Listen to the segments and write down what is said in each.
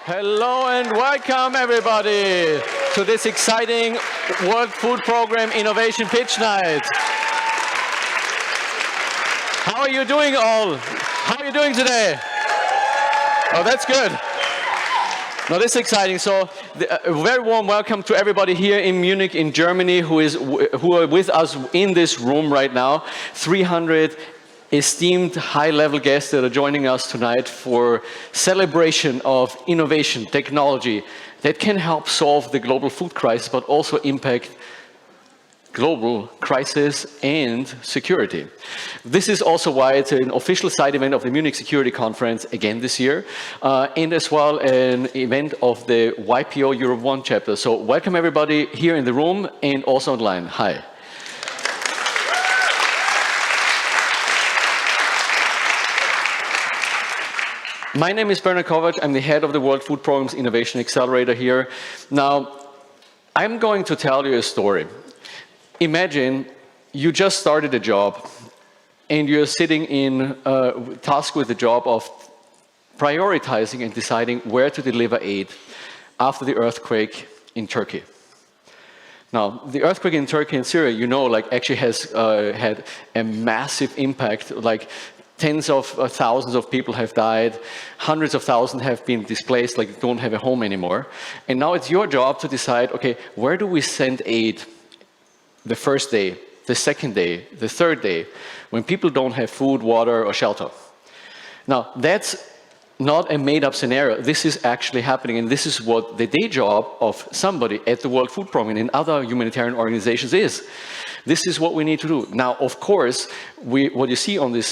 Hello and welcome everybody to this exciting World Food Program Innovation Pitch Night. How are you doing all? How are you doing today? Oh, that's good. No, this is exciting. So, a very warm welcome to everybody here in Munich, in Germany, who are with us in this room right now. 300 esteemed high-level guests that are joining us tonight for celebration of innovation, technology that can help solve the global food crisis, but also impact global crisis and security. This is also why it's an official side event of the Munich Security Conference again this year, and as well an event of the YPO Europe 1 chapter. So welcome everybody here in the room and also online. Hi. My name is Bernhard. I'm the head of the World Food Program's Innovation Accelerator here. Now, I'm going to tell you a story. Imagine you just started a job and you're sitting in tasked with the job of prioritizing and deciding where to deliver aid after the earthquake in Turkey. Now, the earthquake in Turkey and Syria, you know, like actually has had a massive impact. Like tens of thousands of people have died, hundreds of thousands have been displaced, like don't have a home anymore. And now it's your job to decide, okay, where do we send aid the first day, the second day, the third day, when people don't have food, water, or shelter? Now, that's not a made-up scenario. This is actually happening, and this is what the day job of somebody at the World Food Program and other humanitarian organizations is. This is what we need to do. Now, of course, what you see on this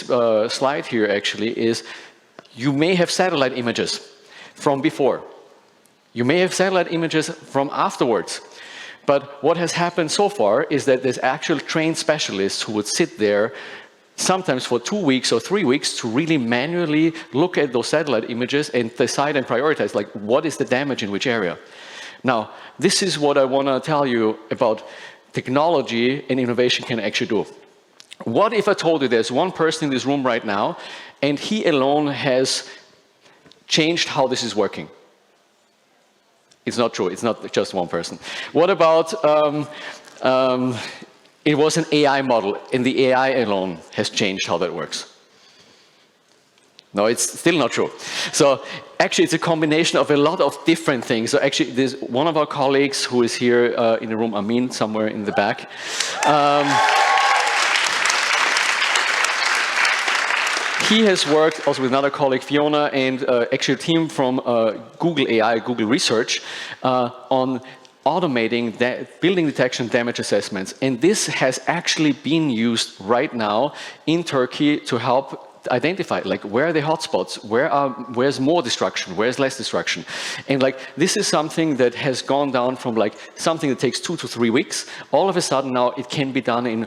slide here actually is you may have satellite images from before. You may have satellite images from afterwards. But what has happened so far is that there's actual trained specialists who would sit there sometimes for 2 weeks or 3 weeks to really manually look at those satellite images and decide and prioritize, like, what is the damage in which area. Now, this is what I want to tell you about technology and innovation can actually do. What if I told you there's one person in this room right now and he alone has changed how this is working? It's not true. It's not just one person. What about it was an AI model and the AI alone has changed how that works? No, it's still not true. So actually, it's a combination of a lot of different things. So actually, there's one of our colleagues who is here in the room, Amin, somewhere in the back. He has worked also with another colleague, Fiona, and actually a team from Google AI, Google Research, on automating building detection damage assessments. And this has actually been used right now in Turkey to help identify, like, where are the hotspots, where's more destruction, where's less destruction. And like, this is something that has gone down from like something that takes 2 to 3 weeks. All of a sudden now it can be done in,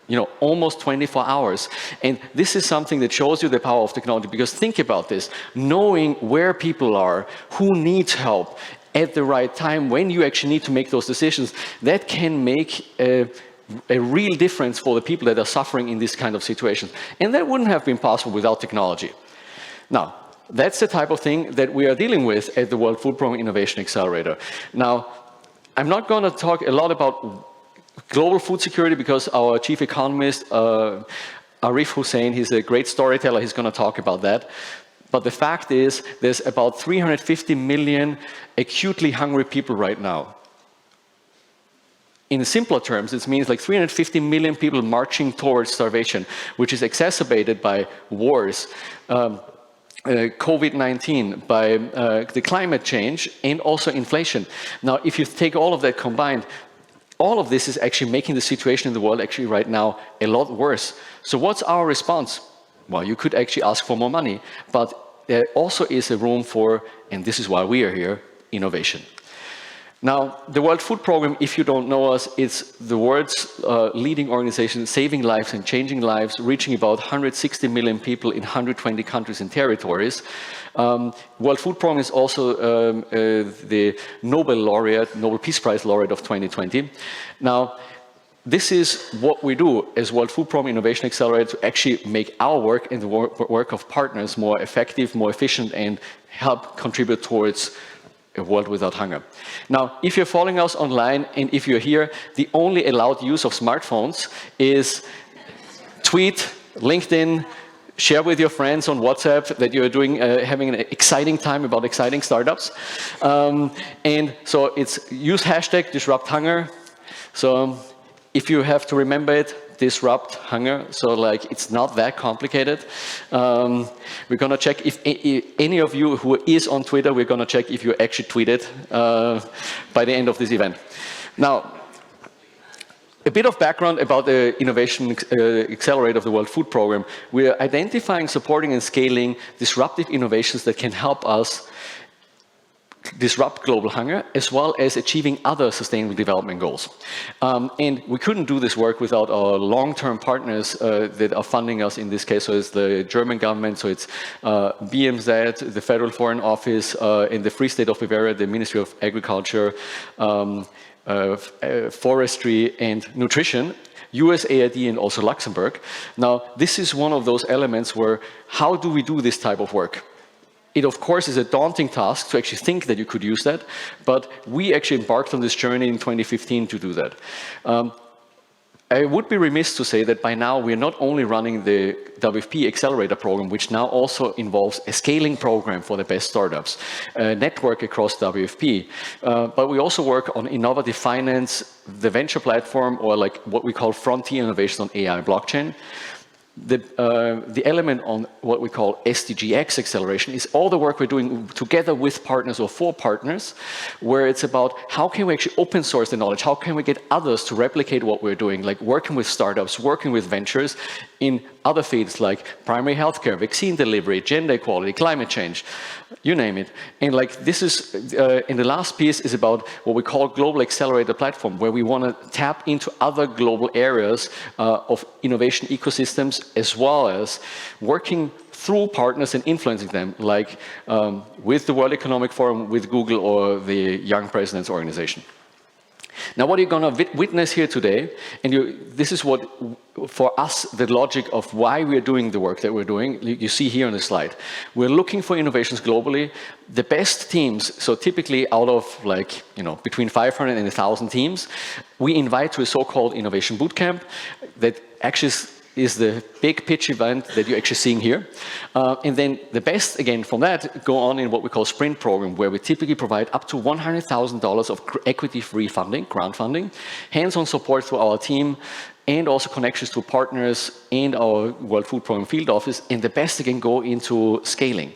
you know, almost 24 hours. And this is something that shows you the power of technology, because think about this, knowing where people are, who needs help at the right time, when you actually need to make those decisions, that can make a real difference for the people that are suffering in this kind of situations. And that wouldn't have been possible without technology. Now, that's the type of thing that we are dealing with at the World Food Program Innovation Accelerator. Now, I'm not going to talk a lot about global food security because our chief economist, Arif Husain, he's a great storyteller, he's going to talk about that. But the fact is, there's about 350 million acutely hungry people right now. In simpler terms, it means like 350 million people marching towards starvation, which is exacerbated by wars, COVID-19, by the climate change, and also inflation. Now, if you take all of that combined, all of this is actually making the situation in the world actually right now a lot worse. So what's our response? Well, you could actually ask for more money, but there also is a room for, and this is why we are here, innovation. Now, the World Food Program, if you don't know us, it's the world's leading organization saving lives and changing lives, reaching about 160 million people in 120 countries and territories. World Food Program is also the Nobel Peace Prize laureate of 2020. Now, this is what we do as World Food Program Innovation Accelerator to actually make our work and the work of partners more effective, more efficient, and help contribute towards a world without hunger. Now, if you're following us online and if you're here, the only allowed use of smartphones is tweet, LinkedIn, share with your friends on WhatsApp that you're doing, having an exciting time about exciting startups. And so it's use hashtag disrupt hunger. So if you have to remember it, disrupt hunger. So like it's not that complicated. We're gonna check if any of you who is on Twitter, we're gonna check if you actually tweeted by the end of this event. Now, a bit of background about the Innovation Accelerator of the World Food Program. We're identifying, supporting, and scaling disruptive innovations that can help us disrupt global hunger, as well as achieving other sustainable development goals. And we couldn't do this work without our long-term partners that are funding us in this case. So it's the German government, so it's BMZ, the Federal Foreign Office, in the Free State of Bavaria, the Ministry of Agriculture, Forestry and Nutrition, USAID, and also Luxembourg. Now, this is one of those elements where how do we do this type of work? It, of course, is a daunting task to actually think that you could use that, but we actually embarked on this journey in 2015 to do that. I would be remiss to say that by now we're not only running the WFP Accelerator program, which now also involves a scaling program for the best startups, a network across WFP, but we also work on innovative finance, the venture platform, or like what we call frontier innovations on AI blockchain. The element on what we call SDGX acceleration is all the work we're doing together with partners or for partners, where it's about how can we actually open source the knowledge, how can we get others to replicate what we're doing, like working with startups, working with ventures in other fields like primary healthcare, vaccine delivery, gender equality, climate change, you name it. And like this is, and the last piece is about what we call global accelerator platform, where we want to tap into other global areas of innovation ecosystems, as well as working through partners and influencing them, like with the World Economic Forum, with Google, or the Young Presidents Organization. Now, what you're going to witness here today, and this is what, for us, the logic of why we're doing the work that we're doing, you see here on the slide. We're looking for innovations globally. The best teams, so typically out of like, between 500 and 1,000 teams, we invite to a so-called innovation bootcamp that actually is the big pitch event that you're actually seeing here. And then the best, again, from that, go on in what we call sprint program, where we typically provide up to $100,000 of equity-free funding, grant funding, hands-on support through our team, and also connections to partners and our World Food Program field office. And the best, again, go into scaling.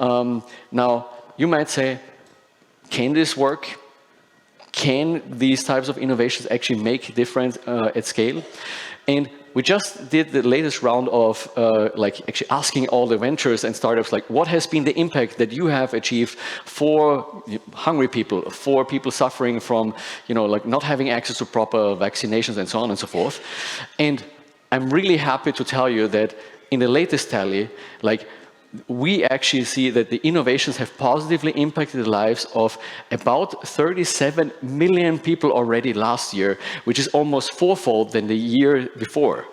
Now, you might say, can this work? Can these types of innovations actually make a difference at scale? And we just did the latest round of actually asking all the ventures and startups, like, what has been the impact that you have achieved for hungry people, for people suffering from, like not having access to proper vaccinations and so on and so forth. And I'm really happy to tell you that in the latest tally, like, we actually see that the innovations have positively impacted the lives of about 37 million people already last year, which is almost fourfold than the year before.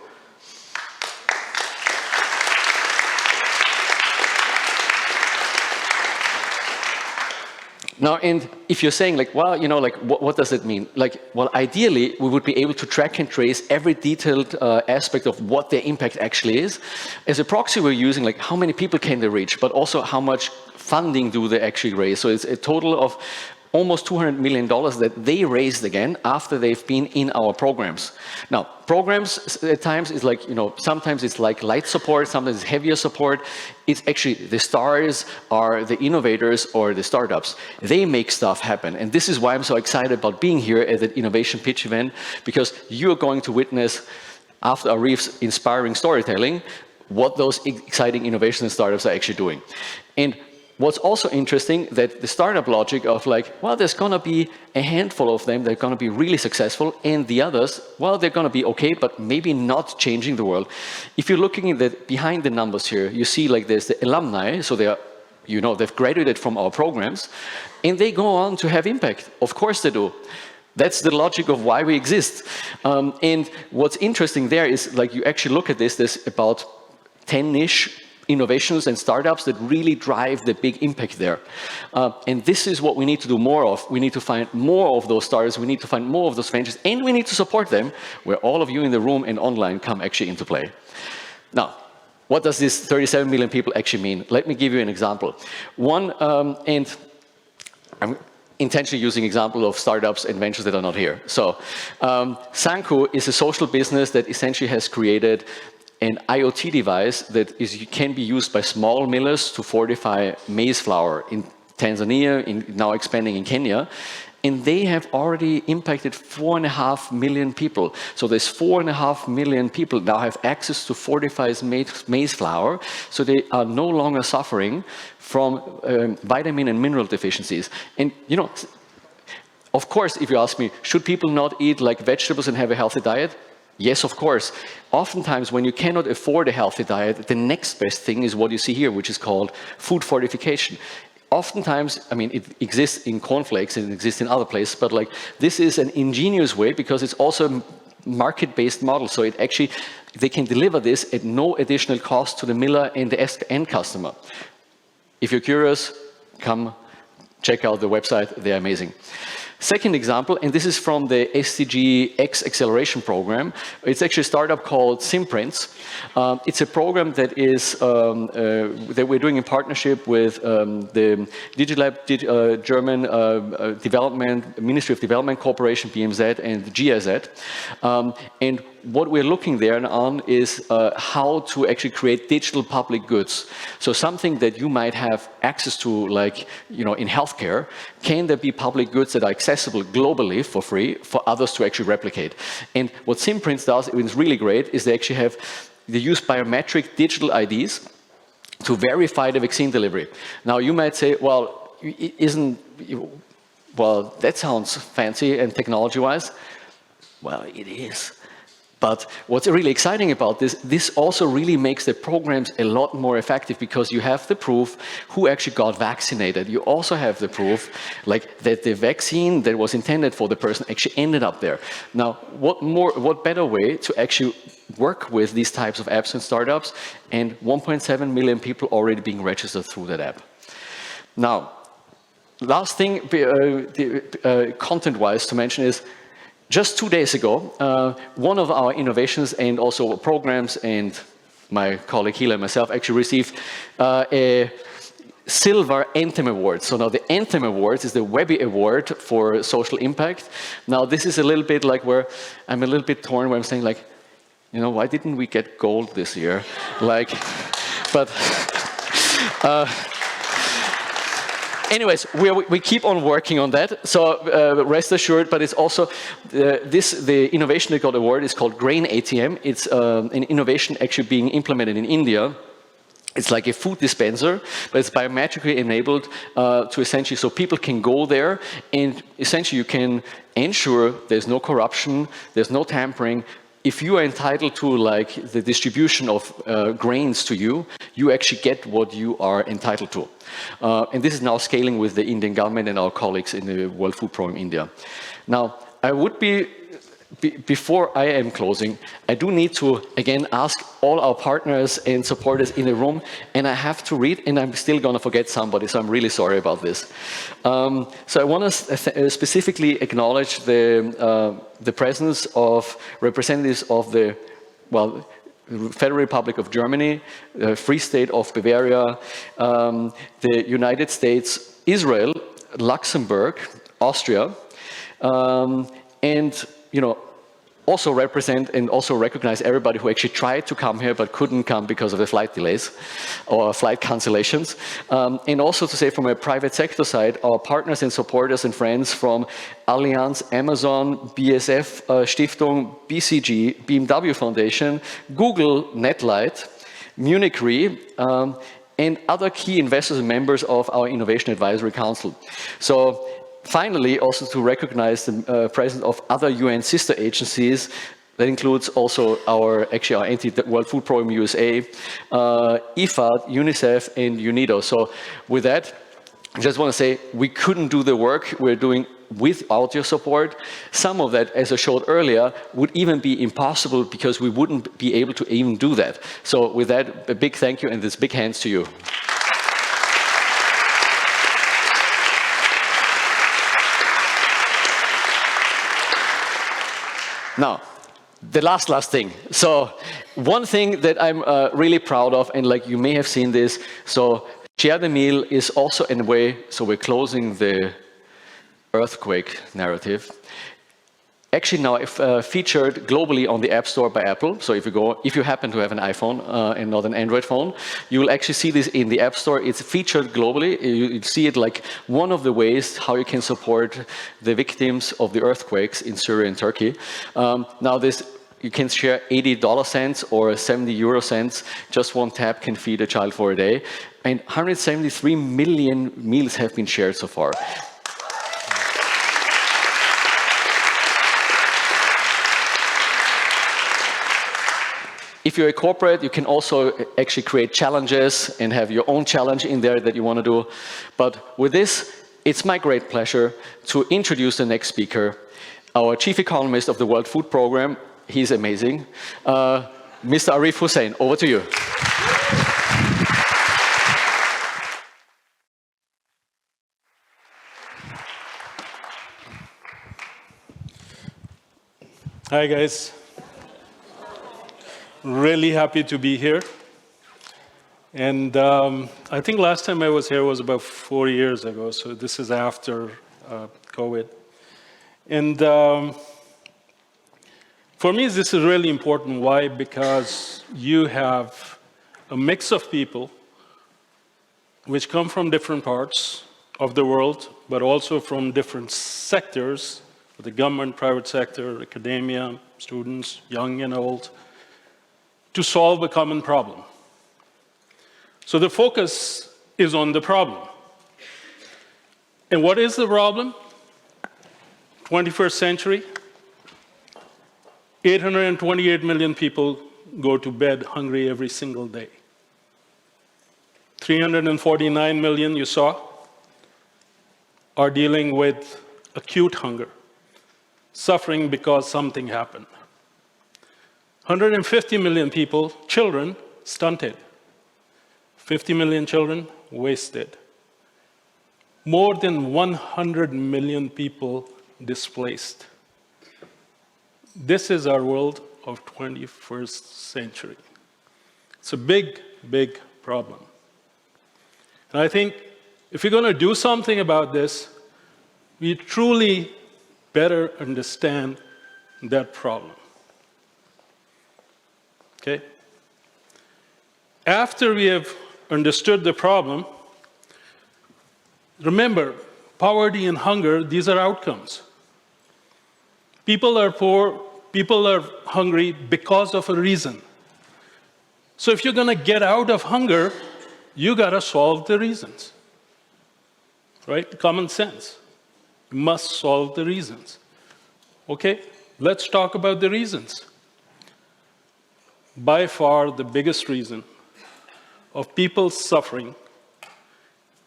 Now, and if you're saying, like, well, what does it mean? Like, well, ideally, we would be able to track and trace every detailed aspect of what their impact actually is. As a proxy, we're using, like, how many people can they reach, but also how much funding do they actually raise. So it's a total of almost $200 million that they raised again after they've been in our programs. Now, programs at times is like, sometimes it's like light support, sometimes it's heavier support. It's actually the stars are the innovators or the startups. They make stuff happen. And this is why I'm so excited about being here at the Innovation Pitch Event, because you're going to witness, after Arif's inspiring storytelling, what those exciting innovations and startups are actually doing. And what's also interesting, that the startup logic of like, well, there's going to be a handful of them that are going to be really successful, and the others, well, they're going to be okay, but maybe not changing the world. If you're looking at behind the numbers here, you see like there's the alumni, so they are, they've graduated from our programs, and they go on to have impact. Of course they do. That's the logic of why we exist. And what's interesting there is, like, you actually look at this, there's about 10-ish innovations and startups that really drive the big impact there. And this is what we need to do more of. We need to find more of those startups, we need to find more of those ventures, and we need to support them, where all of you in the room and online come actually into play. Now, what does this 37 million people actually mean? Let me give you an example. One, and I'm intentionally using example of startups and ventures that are not here. So, Franco is a social business that essentially has created an IoT device that can be used by small millers to fortify maize flour in Tanzania, now expanding in Kenya. And they have already impacted 4.5 million people. So there's 4.5 million people now have access to fortified maize flour, so they are no longer suffering from vitamin and mineral deficiencies. And you know, of course, if you ask me, should people not eat like vegetables and have a healthy diet? Yes, of course. Oftentimes, when you cannot afford a healthy diet, the next best thing is what you see here, which is called food fortification. Oftentimes, I mean, it exists in cornflakes and it exists in other places, but like this is an ingenious way because it's also a market-based model. So it actually, they can deliver this at no additional cost to the miller and the end customer. If you're curious, come check out the website, they're amazing. Second example, and this is from the SDG X acceleration program. It's actually a startup called Simprints. It's a program that is that we're doing in partnership with the Digilab German Development Ministry of Development Corporation, BMZ, and GIZ. And what we're looking there on is how to actually create digital public goods. So something that you might have access to, like, you know, in healthcare, can there be public goods that are accessible globally for free for others to actually replicate? And what Simprints does, it's really great, is they use biometric digital IDs to verify the vaccine delivery. Now you might say, well, well, that sounds fancy and technology-wise. Well, it is. But what's really exciting about this also really makes the programs a lot more effective because you have the proof who actually got vaccinated. You also have the proof like that the vaccine that was intended for the person actually ended up there. Now, what better way to actually work with these types of apps and startups, and 1.7 million people already being registered through that app. Now, last thing content-wise to mention is, just 2 days ago, one of our innovations and also programs, and my colleague Hila and myself actually received a Silver Anthem Award. So now the Anthem Award is the Webby Award for social impact. Now this is a little bit like where I'm a little bit torn, where I'm saying like, you know, why didn't we get gold this year? Like, but anyways, we keep on working on that, so rest assured, but it's also, the innovation that got award is called Grain ATM. It's an innovation actually being implemented in India. It's like a food dispenser, but it's biometrically enabled to essentially, so people can go there and essentially you can ensure there's no corruption, there's no tampering. If you are entitled to like the distribution of grains to you, you actually get what you are entitled to. And this is now scaling with the Indian government and our colleagues in the World Food Program India. Now, I would before I am closing, I do need to, again, ask all our partners and supporters in the room, and I have to read, and I'm still going to forget somebody, so I'm really sorry about this. So I want to specifically acknowledge the presence of representatives of the, well, Federal Republic of Germany, the Free State of Bavaria, the United States, Israel, Luxembourg, Austria, and you know, also represent and also recognize everybody who actually tried to come here but couldn't come because of the flight delays or flight cancellations. And also to say from a private sector side, our partners and supporters and friends from Allianz, Amazon, BSF Stiftung, BCG, BMW Foundation, Google, Netlight, Munich Re, and other key investors and members of our Innovation Advisory Council. So, finally, also to recognize the presence of other UN sister agencies. That includes also our World Food Program USA, IFAD, UNICEF, and UNIDO. So with that, I just want to say we couldn't do the work we're doing without your support. Some of that, as I showed earlier, would even be impossible because we wouldn't be able to even do that. So with that, a big thank you and this big hands to you. Now, the last thing. So one thing that I'm really proud of, and like you may have seen this, so share the meal is also in a way, so we're closing the earthquake narrative. Actually now featured globally on the App Store by Apple. So if you happen to have an iPhone and not an Android phone, you will actually see this in the App Store. It's featured globally. You see it like one of the ways how you can support the victims of the earthquakes in Syria and Turkey. Now you can share $80 or 70 euro cents. Just one tap can feed a child for a day. And 173 million meals have been shared so far. If you're a corporate, you can also actually create challenges and have your own challenge in there that you want to do. But with this, it's my great pleasure to introduce the next speaker, our chief economist of the World Food Program. He's amazing. Mr. Arif Husain, over to you. Hi, guys. Really happy to be here. And I think last time I was here was about 4 years ago, so this is after COVID. And for me, this is really important. Why? Because you have a mix of people which come from different parts of the world, but also from different sectors, the government, private sector, academia, students, young and old, to solve a common problem. So the focus is on the problem. And what is the problem? 21st century, 828 million people go to bed hungry every single day. 349 million, you saw, are dealing with acute hunger, suffering because something happened. 150 million people, children, stunted. 50 million children, wasted. More than 100 million people displaced. This is our world of 21st century. It's a big, big problem. And I think if we're going to do something about this, we truly better understand that problem. Okay? After we have understood the problem, remember, poverty and hunger, these are outcomes. People are poor, people are hungry because of a reason. So if you're going to get out of hunger, you got to solve the reasons. Right? Common sense. You must solve the reasons. Okay? Let's talk about the reasons. By far, the biggest reason of people suffering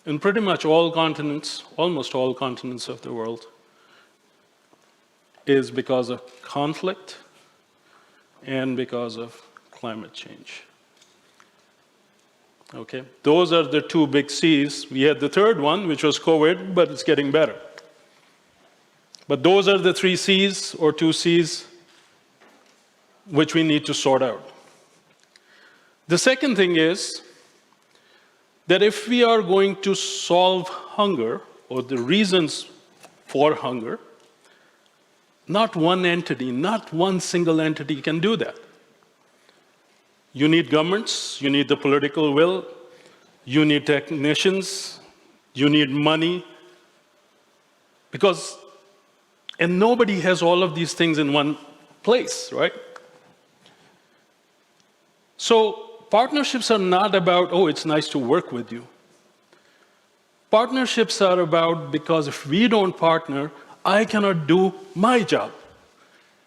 in pretty much all continents, almost all continents of the world, is because of conflict and because of climate change. Okay? Those are the two big C's. We had the third one, which was COVID, but it's getting better. But those are the three C's or two C's which we need to sort out. The second thing is that if we are going to solve hunger or the reasons for hunger, not one entity, not one single entity can do that. You need governments, you need the political will, you need technicians, you need money, and nobody has all of these things in one place, right? So partnerships are not about, oh, it's nice to work with you. Partnerships are about, because if we don't partner, I cannot do my job.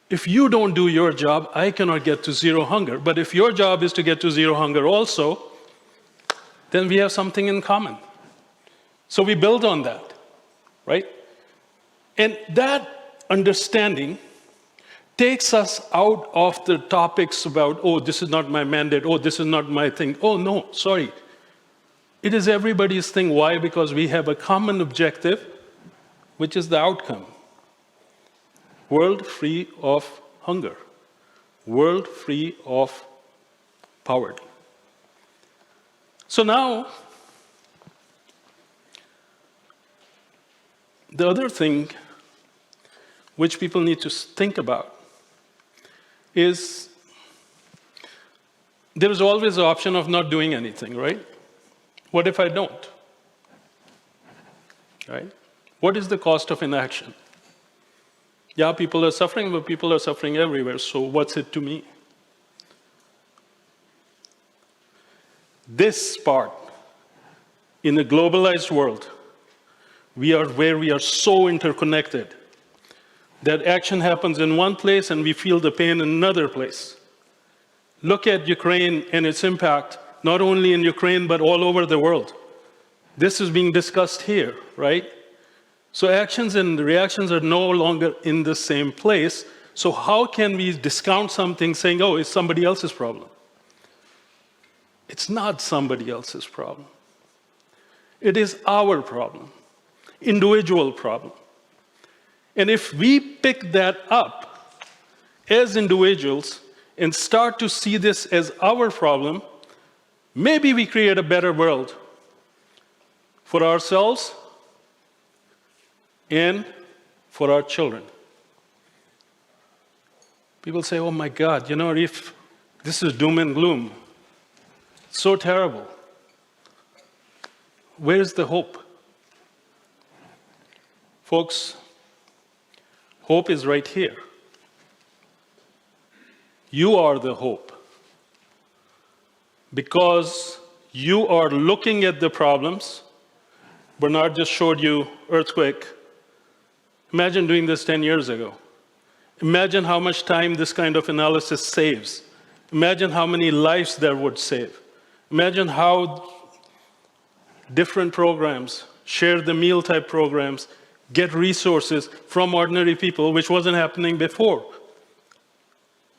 If you don't do your job, I cannot get to zero hunger. But if your job is to get to zero hunger also, then we have something in common. So we build on that, right? And that understanding takes us out of the topics about, oh, this is not my mandate, oh, this is not my thing. Oh, no, sorry. It is everybody's thing. Why? Because we have a common objective, which is the outcome. World free of hunger. World free of poverty. So now, the other thing which people need to think about is there is always the option of not doing anything, right? What if I don't? Right? What is the cost of inaction? Yeah, people are suffering, but people are suffering everywhere, so what's it to me? This part, in a globalized world, we are so interconnected that action happens in one place and we feel the pain in another place. Look at Ukraine and its impact, not only in Ukraine, but all over the world. This is being discussed here, right? So actions and reactions are no longer in the same place. So how can we discount something saying, oh, it's somebody else's problem? It's not somebody else's problem. It is our problem, individual problem. And if we pick that up as individuals and start to see this as our problem, maybe we create a better world for ourselves and for our children. People say, oh my God, you know, Arif, this is doom and gloom. So terrible. Where is the hope? Folks, hope is right here. You are the hope. Because you are looking at the problems. Bernhard just showed you earthquake. Imagine doing this 10 years ago. Imagine how much time this kind of analysis saves. Imagine how many lives that would save. Imagine how different programs, share the meal type programs, get resources from ordinary people, which wasn't happening before.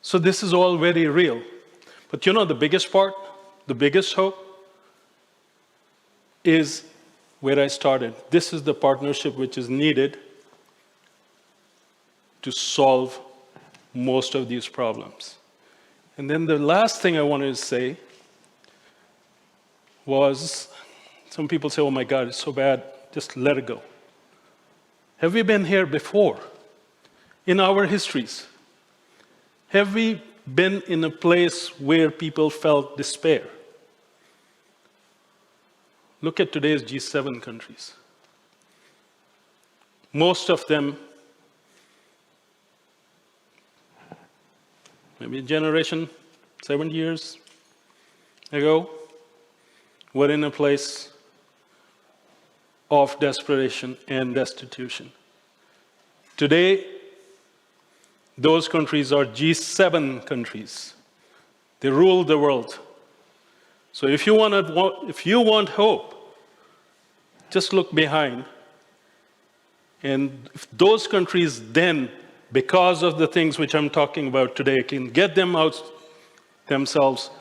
So this is all very real. But you know the biggest part, the biggest hope, is where I started. This is the partnership which is needed to solve most of these problems. And then the last thing I wanted to say was, some people say, oh my God, it's so bad, just let it go. Have we been here before in our histories? Have we been in a place where people felt despair? Look at today's G7 countries. Most of them, maybe a generation, 7 years ago, were in a place of desperation and destitution. Today, those countries are G7 countries. They rule the world. So if you want hope, just look behind. And if those countries then, because of the things which I'm talking about today, can get them out themselves,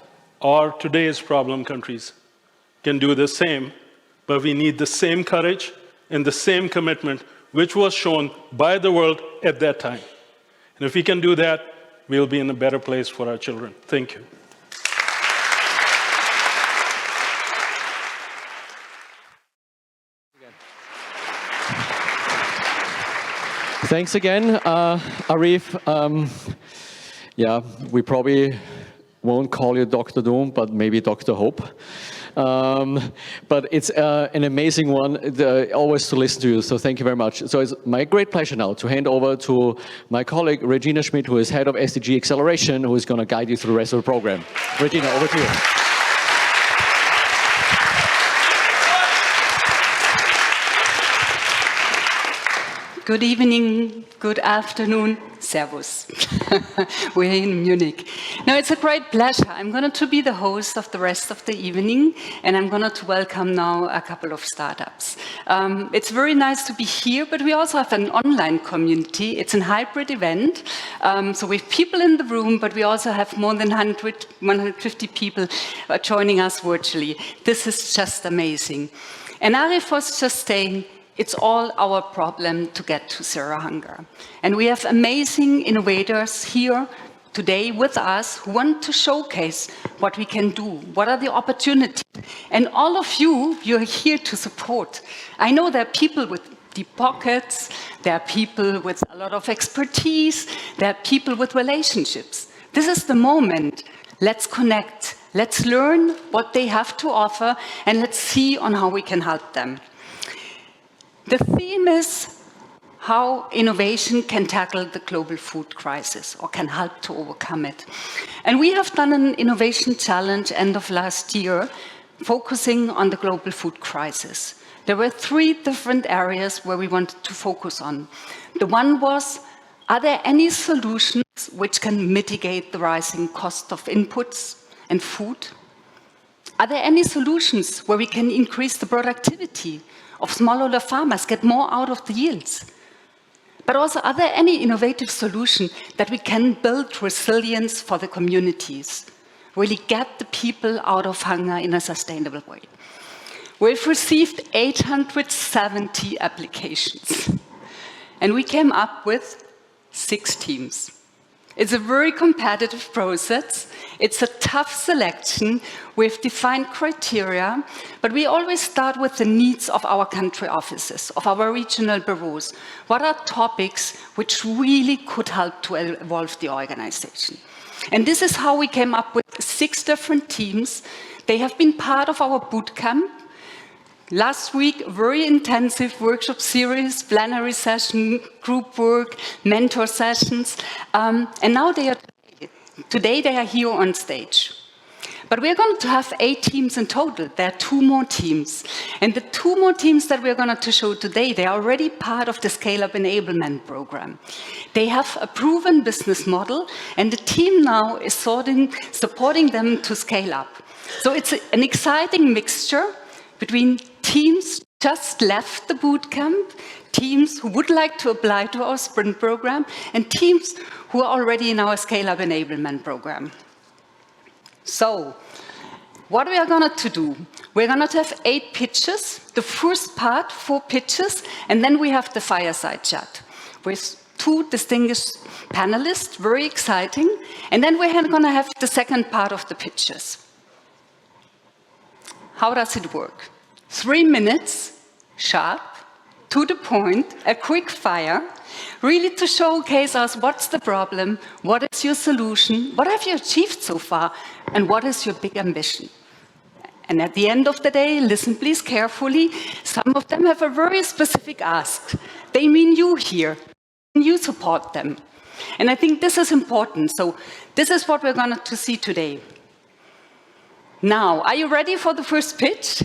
or today's problem countries can do the same, but we need the same courage and the same commitment which was shown by the world at that time. And if we can do that, we'll be in a better place for our children. Thank you. Thanks again, Arif. Yeah, we probably won't call you Dr. Doom, but maybe Dr. Hope. But it's an amazing one, always to listen to you, so thank you very much. So it's my great pleasure now to hand over to my colleague, Regina Schmidt, who is head of SDG Acceleration, who is going to guide you through the rest of the program. Regina, over to you. Good evening, good afternoon, servus. We're in Munich. Now, it's a great pleasure. I'm going to be the host of the rest of the evening, and I'm going to welcome now a couple of startups. It's very nice to be here, but we also have an online community. It's a hybrid event, so we have people in the room, but we also have more than 150 people joining us virtually. This is just amazing. And Arif was just saying, it's all our problem to get to zero hunger. And we have amazing innovators here today with us who want to showcase what we can do, what are the opportunities. And all of you, you're here to support. I know there are people with deep pockets, there are people with a lot of expertise, there are people with relationships. This is the moment. Let's connect. Let's learn what they have to offer, and let's see on how we can help them. The theme is how innovation can tackle the global food crisis or can help to overcome it. And we have done an innovation challenge end of last year focusing on the global food crisis. There were 3 different areas where we wanted to focus on. The one was, are there any solutions which can mitigate the rising cost of inputs and food? Are there any solutions where we can increase the productivity of smallholder farmers, get more out of the yields? But also, are there any innovative solutions that we can build resilience for the communities, really get the people out of hunger in a sustainable way? We've received 870 applications, and we came up with 6 teams. It's a very competitive process. It's a tough selection. We've defined criteria, but we always start with the needs of our country offices, of our regional bureaus. What are topics which really could help to evolve the organization? And this is how we came up with 6 different teams. They have been part of our bootcamp. Last week, very intensive workshop series, plenary session, group work, mentor sessions, and now today they are here on stage. But we're going to have 8 teams in total. There are 2 more teams. And the 2 more teams that we're going to show today, they are already part of the Scale-Up Enablement Program. They have a proven business model, and the team now is supporting them to scale up. So it's an exciting mixture between teams just left the bootcamp, teams who would like to apply to our sprint program, and teams who are already in our Scale-Up Enablement Program. So, what we are going to do, we're going to have 8 pitches, the first part, 4 pitches, and then we have the Fireside Chat with 2 distinguished panelists, very exciting, and then we're going to have the second part of the pitches. How does it work? 3 minutes, sharp, to the point, a quick fire, really to showcase us what's the problem, what is your solution, what have you achieved so far, and what is your big ambition. And at the end of the day, listen please carefully, some of them have a very specific ask. They mean you here, and you support them. And I think this is important, so this is what we're going to see today. Now, are you ready for the first pitch?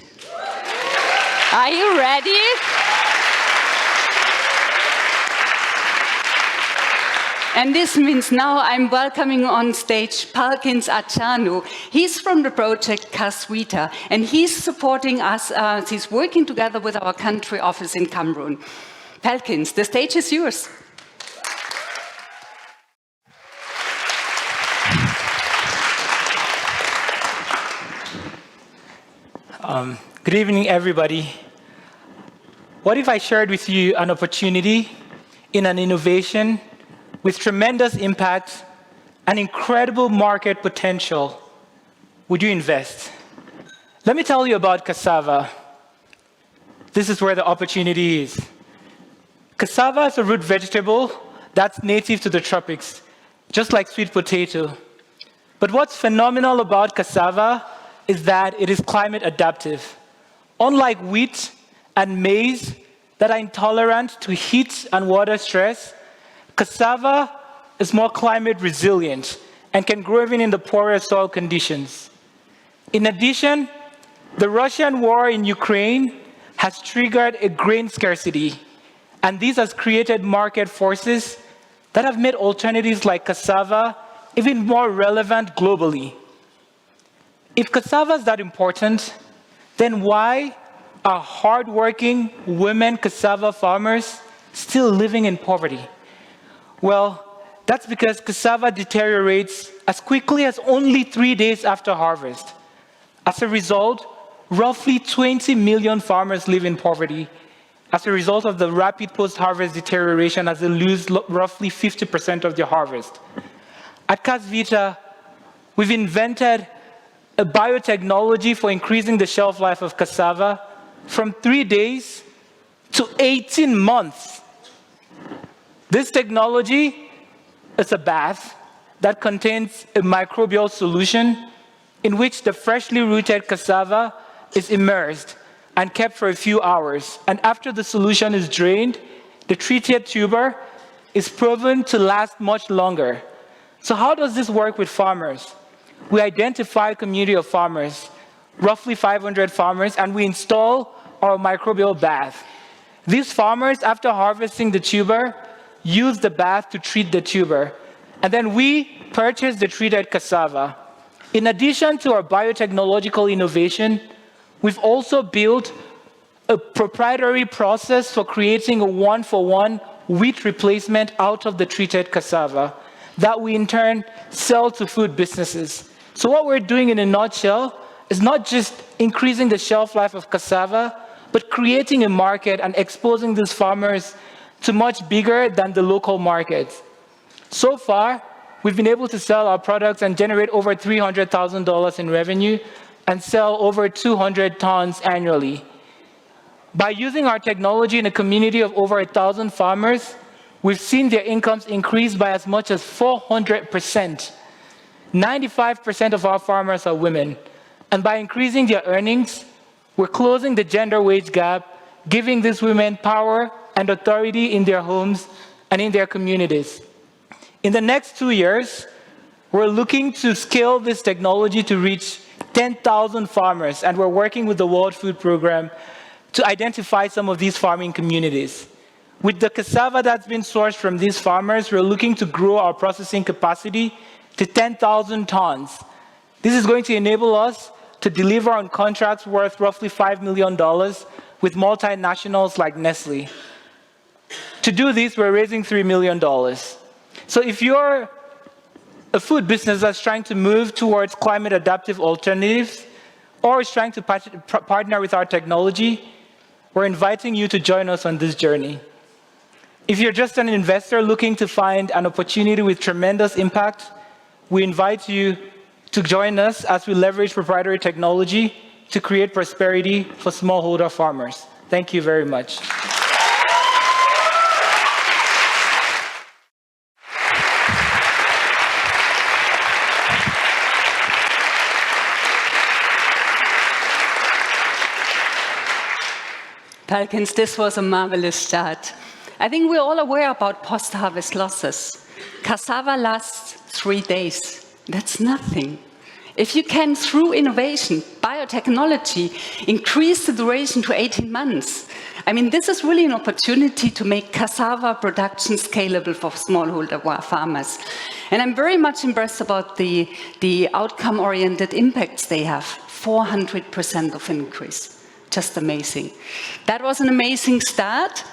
Are you ready? And this means now I'm welcoming on stage Pelkins Ajanoh. He's from the project CassVita, and he's supporting us. He's working together with our country office in Cameroon. Pelkins, the stage is yours. Good evening, everybody. What if I shared with you an opportunity in an innovation with tremendous impact and incredible market potential? Would you invest? Let me tell you about cassava. This is where the opportunity is. Cassava is a root vegetable that's native to the tropics, just like sweet potato. But what's phenomenal about cassava is that it is climate adaptive. Unlike wheat and maize that are intolerant to heat and water stress, cassava is more climate resilient and can grow even in the poorest soil conditions. In addition, the Russian war in Ukraine has triggered a grain scarcity, And these has created market forces that have made alternatives like cassava even more relevant globally. If cassava is that important, then why are hardworking women cassava farmers still living in poverty? Well, that's because cassava deteriorates as quickly as only 3 days after harvest. As a result, roughly 20 million farmers live in poverty as a result of the rapid post-harvest deterioration, as they lose roughly 50% of their harvest. At CassVita, we've invented a biotechnology for increasing the shelf life of cassava from 3 days to 18 months. This technology is a bath that contains a microbial solution in which the freshly rooted cassava is immersed and kept for a few hours. And after the solution is drained, the treated tuber is proven to last much longer. So how does this work with farmers? We identify a community of farmers, roughly 500 farmers, and we install our microbial bath. These farmers, after harvesting the tuber, use the bath to treat the tuber. And then we purchase the treated cassava. In addition to our biotechnological innovation, we've also built a proprietary process for creating a one-for-one wheat replacement out of the treated cassava that we in turn sell to food businesses. So what we're doing in a nutshell is not just increasing the shelf life of cassava, but creating a market and exposing these farmers to much bigger than the local markets. So far, we've been able to sell our products and generate over $300,000 in revenue and sell over 200 tons annually. By using our technology in a community of over 1,000 farmers, we've seen their incomes increase by as much as 400%. 95% of our farmers are women. And by increasing their earnings, we're closing the gender wage gap, giving these women power and authority in their homes and in their communities. In the next 2 years, we're looking to scale this technology to reach 10,000 farmers, and we're working with the World Food Program to identify some of these farming communities. With the cassava that's been sourced from these farmers, we're looking to grow our processing capacity to 10,000 tons. This is going to enable us to deliver on contracts worth roughly $5 million with multinationals like Nestle. To do this, we're raising $3 million. So if you're a food business that's trying to move towards climate adaptive alternatives, or is trying to partner with our technology, we're inviting you to join us on this journey. If you're just an investor looking to find an opportunity with tremendous impact, we invite you to join us as we leverage proprietary technology to create prosperity for smallholder farmers. Thank you very much. Pelkins, this was a marvelous start. I think we're all aware about post-harvest losses. Cassava lasts 3 days. That's nothing. If you can, through innovation, biotechnology, increase the duration to 18 months, I mean, this is really an opportunity to make cassava production scalable for smallholder farmers. And I'm very much impressed about the outcome-oriented impacts they have. 400% of increase. Just amazing. That was an amazing start.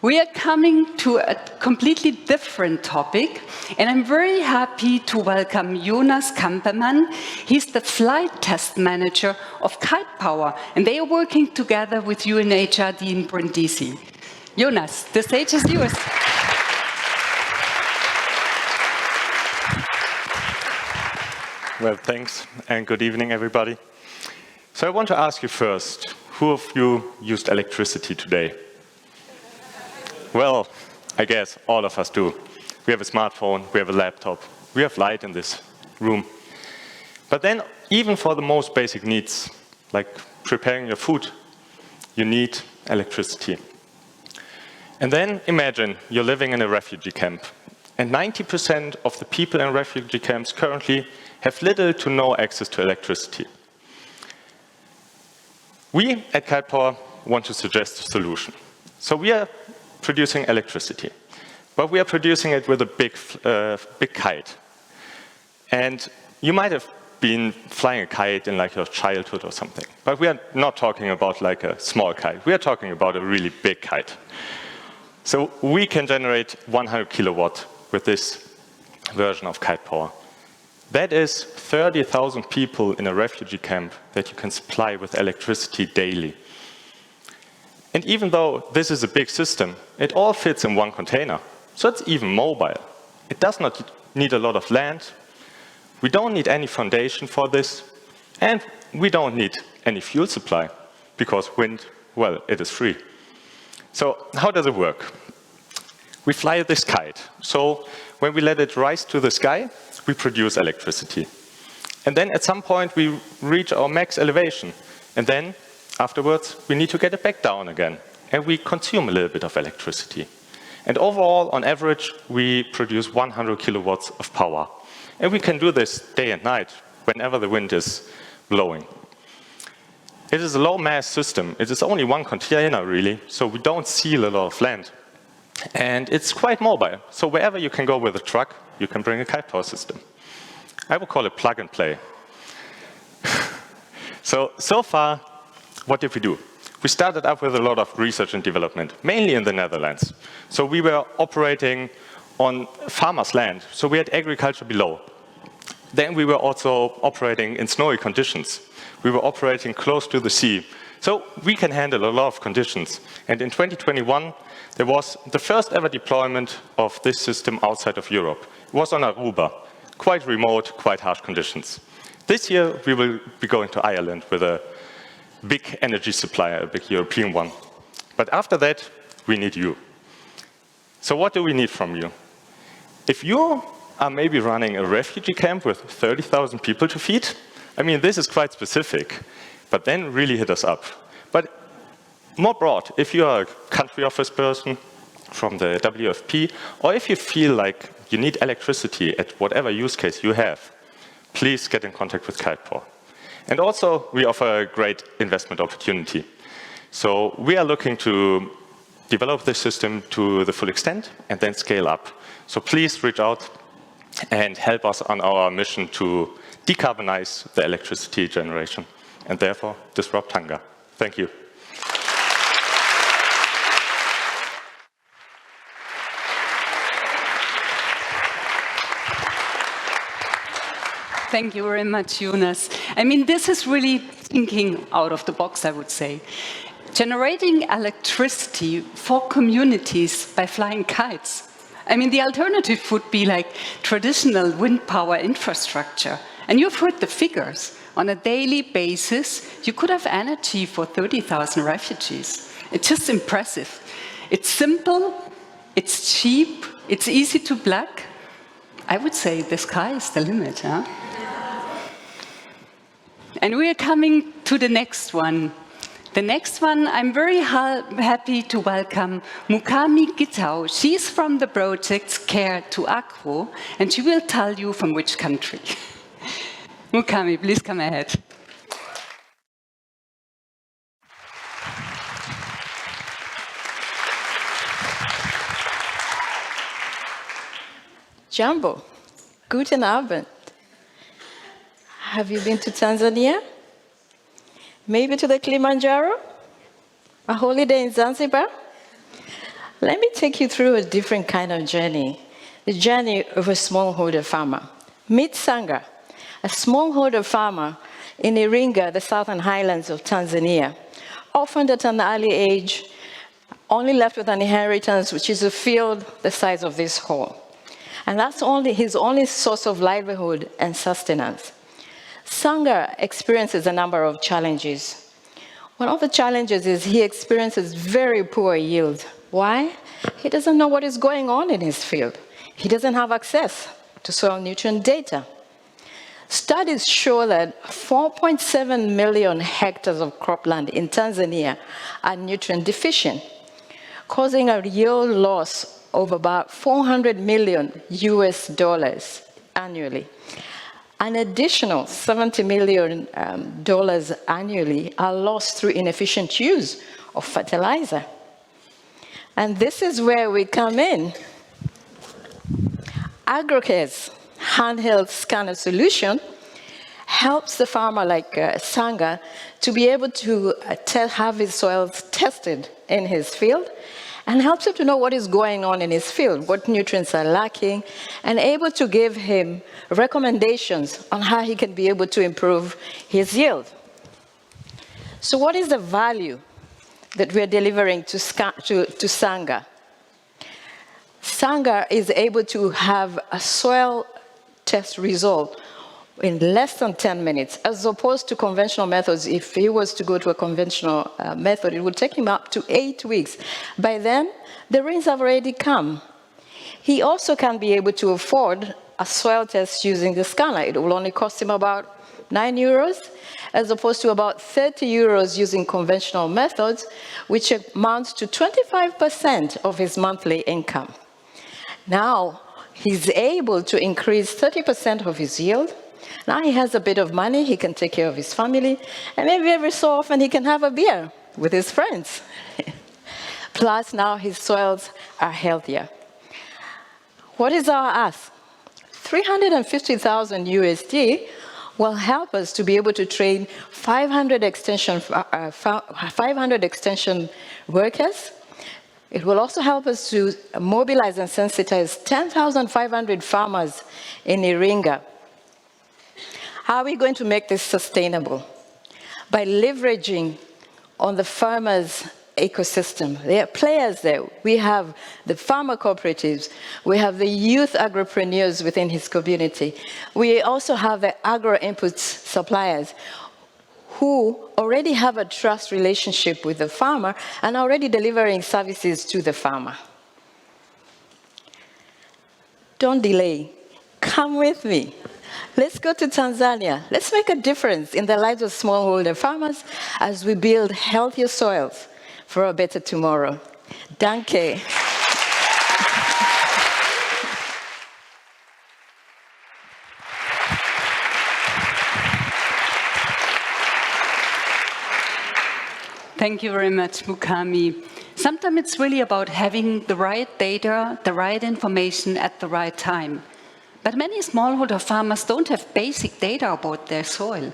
We are coming to a completely different topic, and I'm very happy to welcome Jonas Kampermann. He's the flight test manager of Kitepower, and they are working together with UNHRD in Brindisi. Jonas, the stage is yours. Well, thanks, and good evening, everybody. So I want to ask you first, who of you used electricity today? Well, I guess all of us do. We have a smartphone, we have a laptop, we have light in this room. But then, even for the most basic needs, like preparing your food, you need electricity. And then imagine you're living in a refugee camp, and 90% of the people in refugee camps currently have little to no access to electricity. We at Kitepower want to suggest a solution. So we are producing electricity. But we are producing it with a big kite. And you might have been flying a kite in like your childhood or something. But we are not talking about like a small kite. We are talking about a really big kite. So we can generate 100 kilowatt with this version of Kitepower. That is 30,000 people in a refugee camp that you can supply with electricity daily. And even though this is a big system, it all fits in one container. So it's even mobile. It does not need a lot of land. We don't need any foundation for this. And we don't need any fuel supply, because wind, well, it is free. So how does it work? We fly this kite. So when we let it rise to the sky, we produce electricity. And then at some point, we reach our max elevation. And then afterwards, we need to get it back down again. And we consume a little bit of electricity. And overall, on average, we produce 100 kilowatts of power. And we can do this day and night, whenever the wind is blowing. It is a low-mass system. It is only one container, really, so we don't seal a lot of land. And it's quite mobile. So wherever you can go with a truck, you can bring a Kitepower system. I would call it plug and play. So far, what did we do? We started up with a lot of research and development, mainly in the Netherlands. So we were operating on farmers' land, so we had agriculture below. Then we were also operating in snowy conditions. We were operating close to the sea. So we can handle a lot of conditions. And in 2021, there was the first ever deployment of this system outside of Europe. It was on Aruba, quite remote, quite harsh conditions. This year, we will be going to Ireland with a big energy supplier, a big European one. But after that, we need you. So what do we need from you? If you are maybe running a refugee camp with 30,000 people to feed, I mean, this is quite specific, but then really hit us up. But more broad, if you are a country office person from the WFP, or if you feel like you need electricity at whatever use case you have, please get in contact with Kitepower. And also, we offer a great investment opportunity. So we are looking to develop this system to the full extent and then scale up. So please reach out and help us on our mission to decarbonize the electricity generation and therefore disrupt hunger. Thank you. Thank you very much, Jonas. I mean, this is really thinking out of the box, I would say. Generating electricity for communities by flying kites. I mean, the alternative would be like traditional wind power infrastructure. And you've heard the figures. On a daily basis, you could have energy for 30,000 refugees. It's just impressive. It's simple, it's cheap, it's easy to plug. I would say the sky is the limit, huh? And we are coming to the next one. The next one, I'm very happy to welcome Mukami Gitau. She's from the projects Care to Agro, and she will tell you from which country. Mukami, please come ahead. Jambo, guten Abend. Have you been to Tanzania? Maybe to the Kilimanjaro? A holiday in Zanzibar? Let me take you through a different kind of journey, the journey of a smallholder farmer. Meet Sanga, a smallholder farmer in Iringa, the southern highlands of Tanzania, orphaned at an early age, only left with an inheritance, which is a field the size of this hall. And that's his only source of livelihood and sustenance. Sanga experiences a number of challenges. One of the challenges is he experiences very poor yield. Why? He doesn't know what is going on in his field. He doesn't have access to soil nutrient data. Studies show that 4.7 million hectares of cropland in Tanzania are nutrient deficient, causing a yield loss of about $400 million annually. An additional $70 million annually are lost through inefficient use of fertilizer. And this is where we come in. Agrocares handheld scanner solution helps the farmer like Sangha to be able to have his soils tested in his field, and helps him to know what is going on in his field, what nutrients are lacking, and able to give him recommendations on how he can be able to improve his yield. So what is the value that we're delivering to Sangha? Sangha is able to have a soil test result in less than 10 minutes, as opposed to conventional methods. If he was to go to a conventional method, it would take him up to 8 weeks. By then, the rains have already come. He also can be able to afford a soil test using the scanner. It will only cost him about €9, as opposed to about €30 using conventional methods, which amounts to 25% of his monthly income. Now, he's able to increase 30% of his yield. Now he has a bit of money, he can take care of his family, and maybe every so often he can have a beer with his friends. Plus now his soils are healthier. What is our ask? 350,000 USD will help us to be able to train 500 extension workers. It will also help us to mobilize and sensitize 10,500 farmers in Iringa. How are we going to make this sustainable? By leveraging on the farmers' ecosystem. There are players there. We have the farmer cooperatives. We have the youth agripreneurs within his community. We also have the agro inputs suppliers who already have a trust relationship with the farmer and are already delivering services to the farmer. Don't delay. Come with me. Let's go to Tanzania. Let's make a difference in the lives of smallholder farmers as we build healthier soils for a better tomorrow. Danke. Thank you very much, Mukami. Sometimes it's really about having the right data, the right information at the right time. But many smallholder farmers don't have basic data about their soil.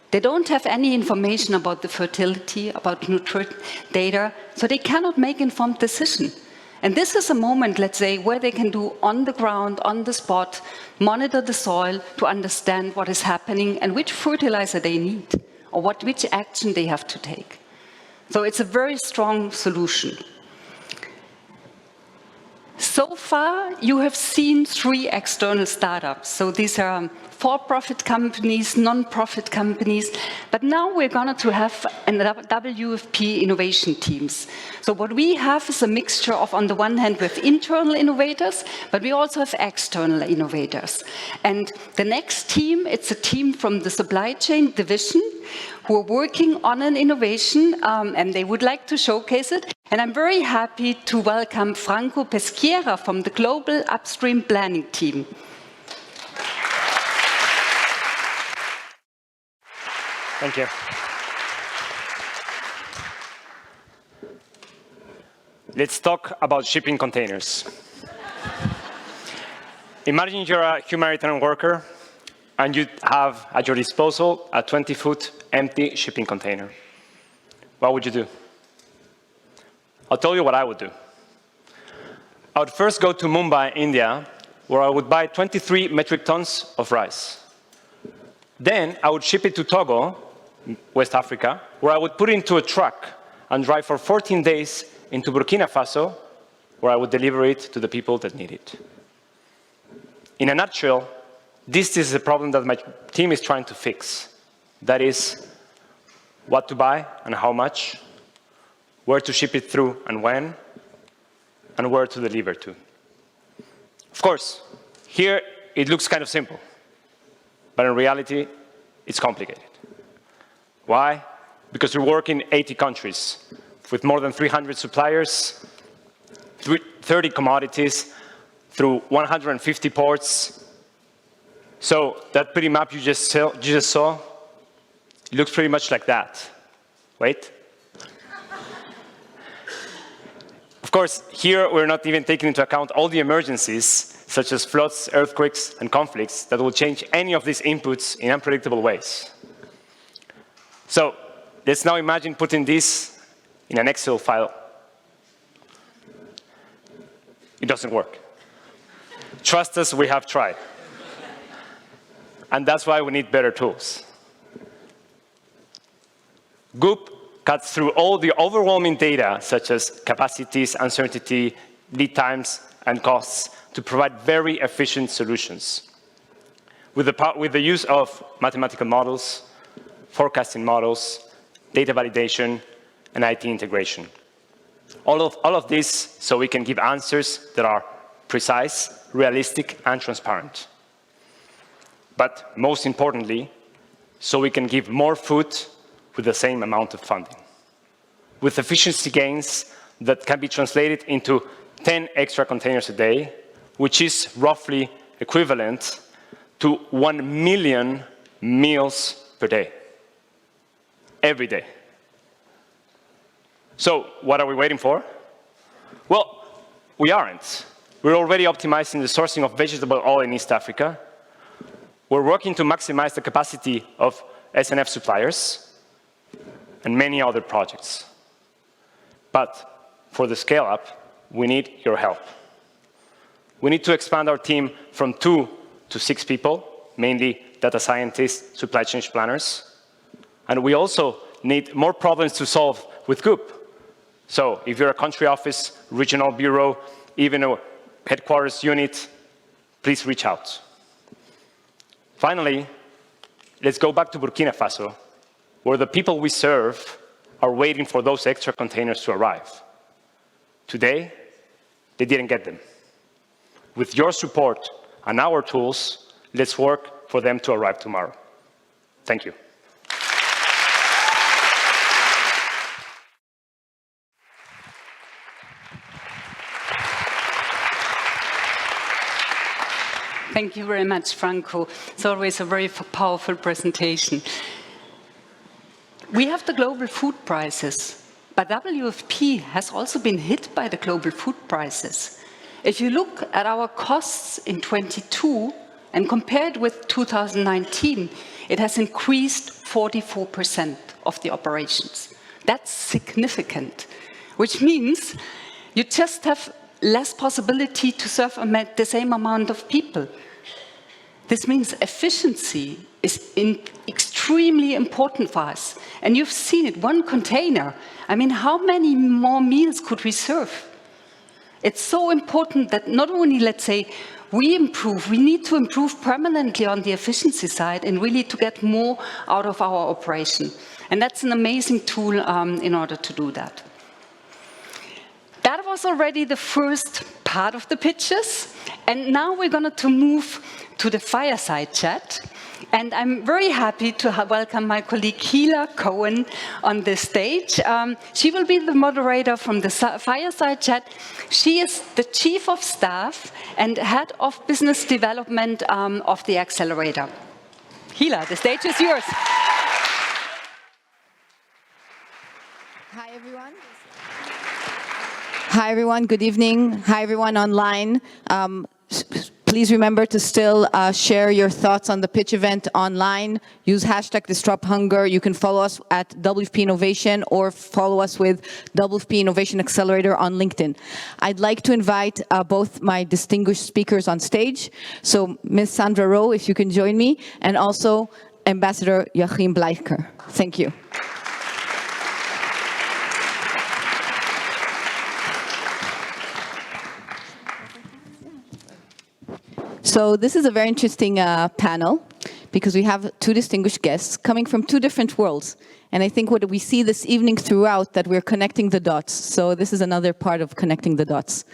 They don't have any information about the fertility, about nutrient data, so they cannot make informed decisions. And this is a moment, let's say, where they can do on the ground, on the spot, monitor the soil to understand what is happening and which fertilizer they need, or which action they have to take. So it's a very strong solution. So far, you have seen 3 external startups. So these are for-profit companies, non-profit companies. But now we're going to have WFP innovation teams. So what we have is a mixture of, on the one hand, with internal innovators, but we also have external innovators. And the next team, it's a team from the supply chain division who are working on an innovation, and they would like to showcase it. And I'm very happy to welcome Franco Peschiera from the Global Upstream Planning Team. Thank you. Let's talk about shipping containers. Imagine you're a humanitarian worker and you have at your disposal a 20-foot empty shipping container. What would you do? I'll tell you what I would do. I would first go to Mumbai, India, where I would buy 23 metric tons of rice. Then I would ship it to Togo, West Africa, where I would put it into a truck and drive for 14 days into Burkina Faso, where I would deliver it to the people that need it. In a nutshell, this is the problem that my team is trying to fix. That is, what to buy and how much, where to ship it through and when, and where to deliver to. Of course, here it looks kind of simple, but in reality, it's complicated. Why? Because we work in 80 countries with more than 300 suppliers, 30 commodities, through 150 ports. So that pretty map you just saw, it looks pretty much like that. Wait. Of course, here we're not even taking into account all the emergencies, such as floods, earthquakes, and conflicts that will change any of these inputs in unpredictable ways. So let's now imagine putting this in an Excel file. It doesn't work. Trust us, we have tried. And that's why we need better tools. Goop cuts through all the overwhelming data, such as capacities, uncertainty, lead times, and costs, to provide very efficient solutions. With the use of mathematical models, forecasting models, data validation, and IT integration. All of this so we can give answers that are precise, realistic, and transparent. But most importantly, so we can give more food with the same amount of funding, with efficiency gains that can be translated into 10 extra containers a day, which is roughly equivalent to 1 million meals per day, every day. So what are we waiting for? Well, we aren't. We're already optimizing the sourcing of vegetable oil in East Africa. We're working to maximize the capacity of SNF suppliers and many other projects. But for the scale-up, we need your help. We need to expand our team from 2 to 6 people, mainly data scientists, supply chain planners. And we also need more problems to solve with Goop. So if you're a country office, regional bureau, even a headquarters unit, please reach out. Finally, let's go back to Burkina Faso, where the people we serve are waiting for those extra containers to arrive. Today, they didn't get them. With your support and our tools, let's work for them to arrive tomorrow. Thank you. Thank you very much, Franco. It's always a very powerful presentation. We have the global food prices, but WFP has also been hit by the global food prices. If you look at our costs in 22 and compare it with 2019, it has increased 44% of the operations. That's significant, which means you just have less possibility to serve the same amount of people. This means efficiency is extremely important for us. And you've seen it, 1 container. I mean, how many more meals could we serve? It's so important that not only, let's say, we need to improve permanently on the efficiency side and really to get more out of our operation. And that's an amazing tool in order to do that. That was already the first part of the pitches. And now we're going to move to the Fireside Chat. And I'm very happy to welcome my colleague Hila Cohen on the stage. She will be the moderator from the Fireside Chat. She is the Chief of Staff and Head of Business Development of the Accelerator. Hila, the stage is yours. Hi, everyone. Hi, everyone. Good evening. Hi, everyone online. Please remember to still share your thoughts on the pitch event online. Use hashtag #DisruptHunger. You can follow us at WFP Innovation or follow us with WFP Innovation Accelerator on LinkedIn. I'd like to invite both my distinguished speakers on stage. So Ms. Sandra Rowe, if you can join me, and also Ambassador Joachim Bleicher. Thank you. So this is a very interesting panel because we have 2 distinguished guests coming from 2 different worlds. And I think what we see this evening throughout that we're connecting the dots. So this is another part of connecting the dots.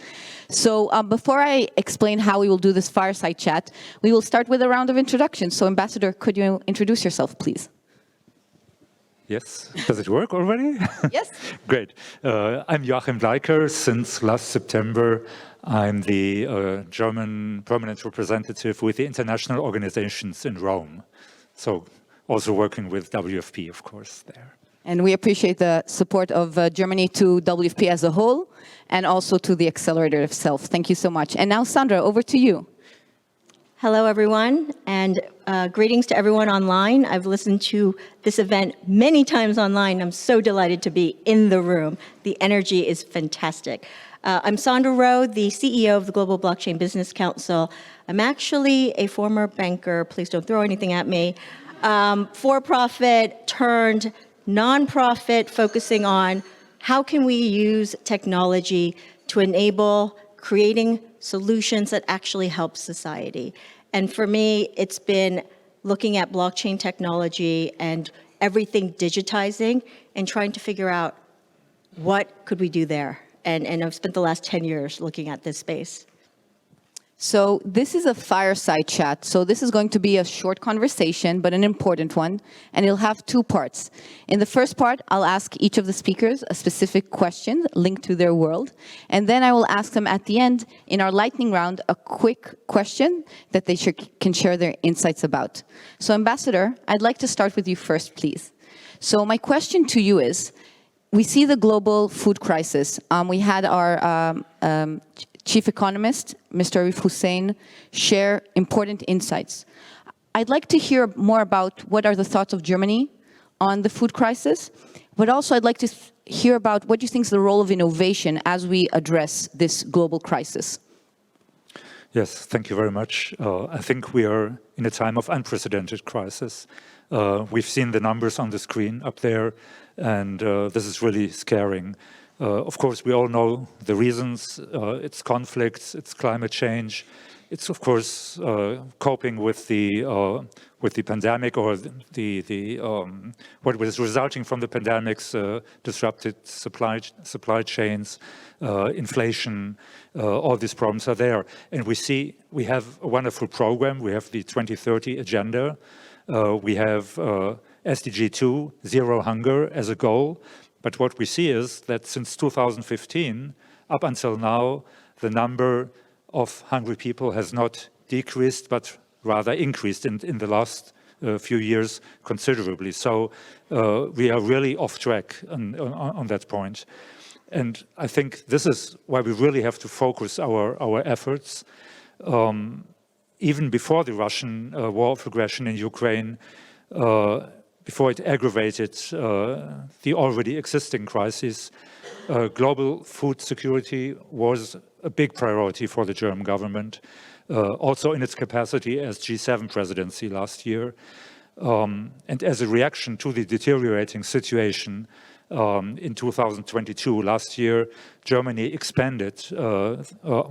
So before I explain how we will do this fireside chat, we will start with a round of introductions. So Ambassador, could you introduce yourself, please? Yes. Does it work already? Yes. Great. I'm Joachim Bleicher. Since last September, I'm the German permanent representative with the international organizations in Rome. So also working with WFP, of course, there. And we appreciate the support of Germany to WFP as a whole, and also to the accelerator itself. Thank you so much. And now, Sandra, over to you. Hello, everyone, and greetings to everyone online. I've listened to this event many times online. I'm so delighted to be in the room. The energy is fantastic. I'm Sandra Rowe, the CEO of the Global Blockchain Business Council. I'm actually a former banker. Please don't throw anything at me. For-profit turned nonprofit, focusing on how can we use technology to enable creating solutions that actually help society. And for me, it's been looking at blockchain technology and everything digitizing and trying to figure out what could we do there. And I've spent the last 10 years looking at this space. So this is a fireside chat. So this is going to be a short conversation, but an important one, and it'll have two parts. In the first part, I'll ask each of the speakers a specific question linked to their world, and then I will ask them at the end, in our lightning round, a quick question that they can share their insights about. So Ambassador, I'd like to start with you first, please. So my question to you is, we see the global food crisis. We had our Chief Economist, Mr. Arif Husain, share important insights. I'd like to hear more about what are the thoughts of Germany on the food crisis, but also I'd like to hear about what you think is the role of innovation as we address this global crisis. Yes, thank you very much. I think we are in a time of unprecedented crisis. We've seen the numbers on the screen up there, and this is really scaring. Of course, we all know the reasons. It's conflicts, it's climate change. It's, of course, coping with the pandemic, or what was resulting from the pandemic's disrupted supply chains, inflation. All these problems are there. And we have a wonderful program. We have the 2030 agenda. We have SDG 2, zero hunger, as a goal. But what we see is that since 2015, up until now, the number of hungry people has not decreased, but rather increased in the last few years considerably. So we are really off track on that point. And I think this is why we really have to focus our efforts. Even before the Russian war of aggression in Ukraine, before it aggravated the already existing crisis, global food security was a big priority for the German government, also in its capacity as G7 presidency last year. And as a reaction to the deteriorating situation in 2022, last year, Germany expanded,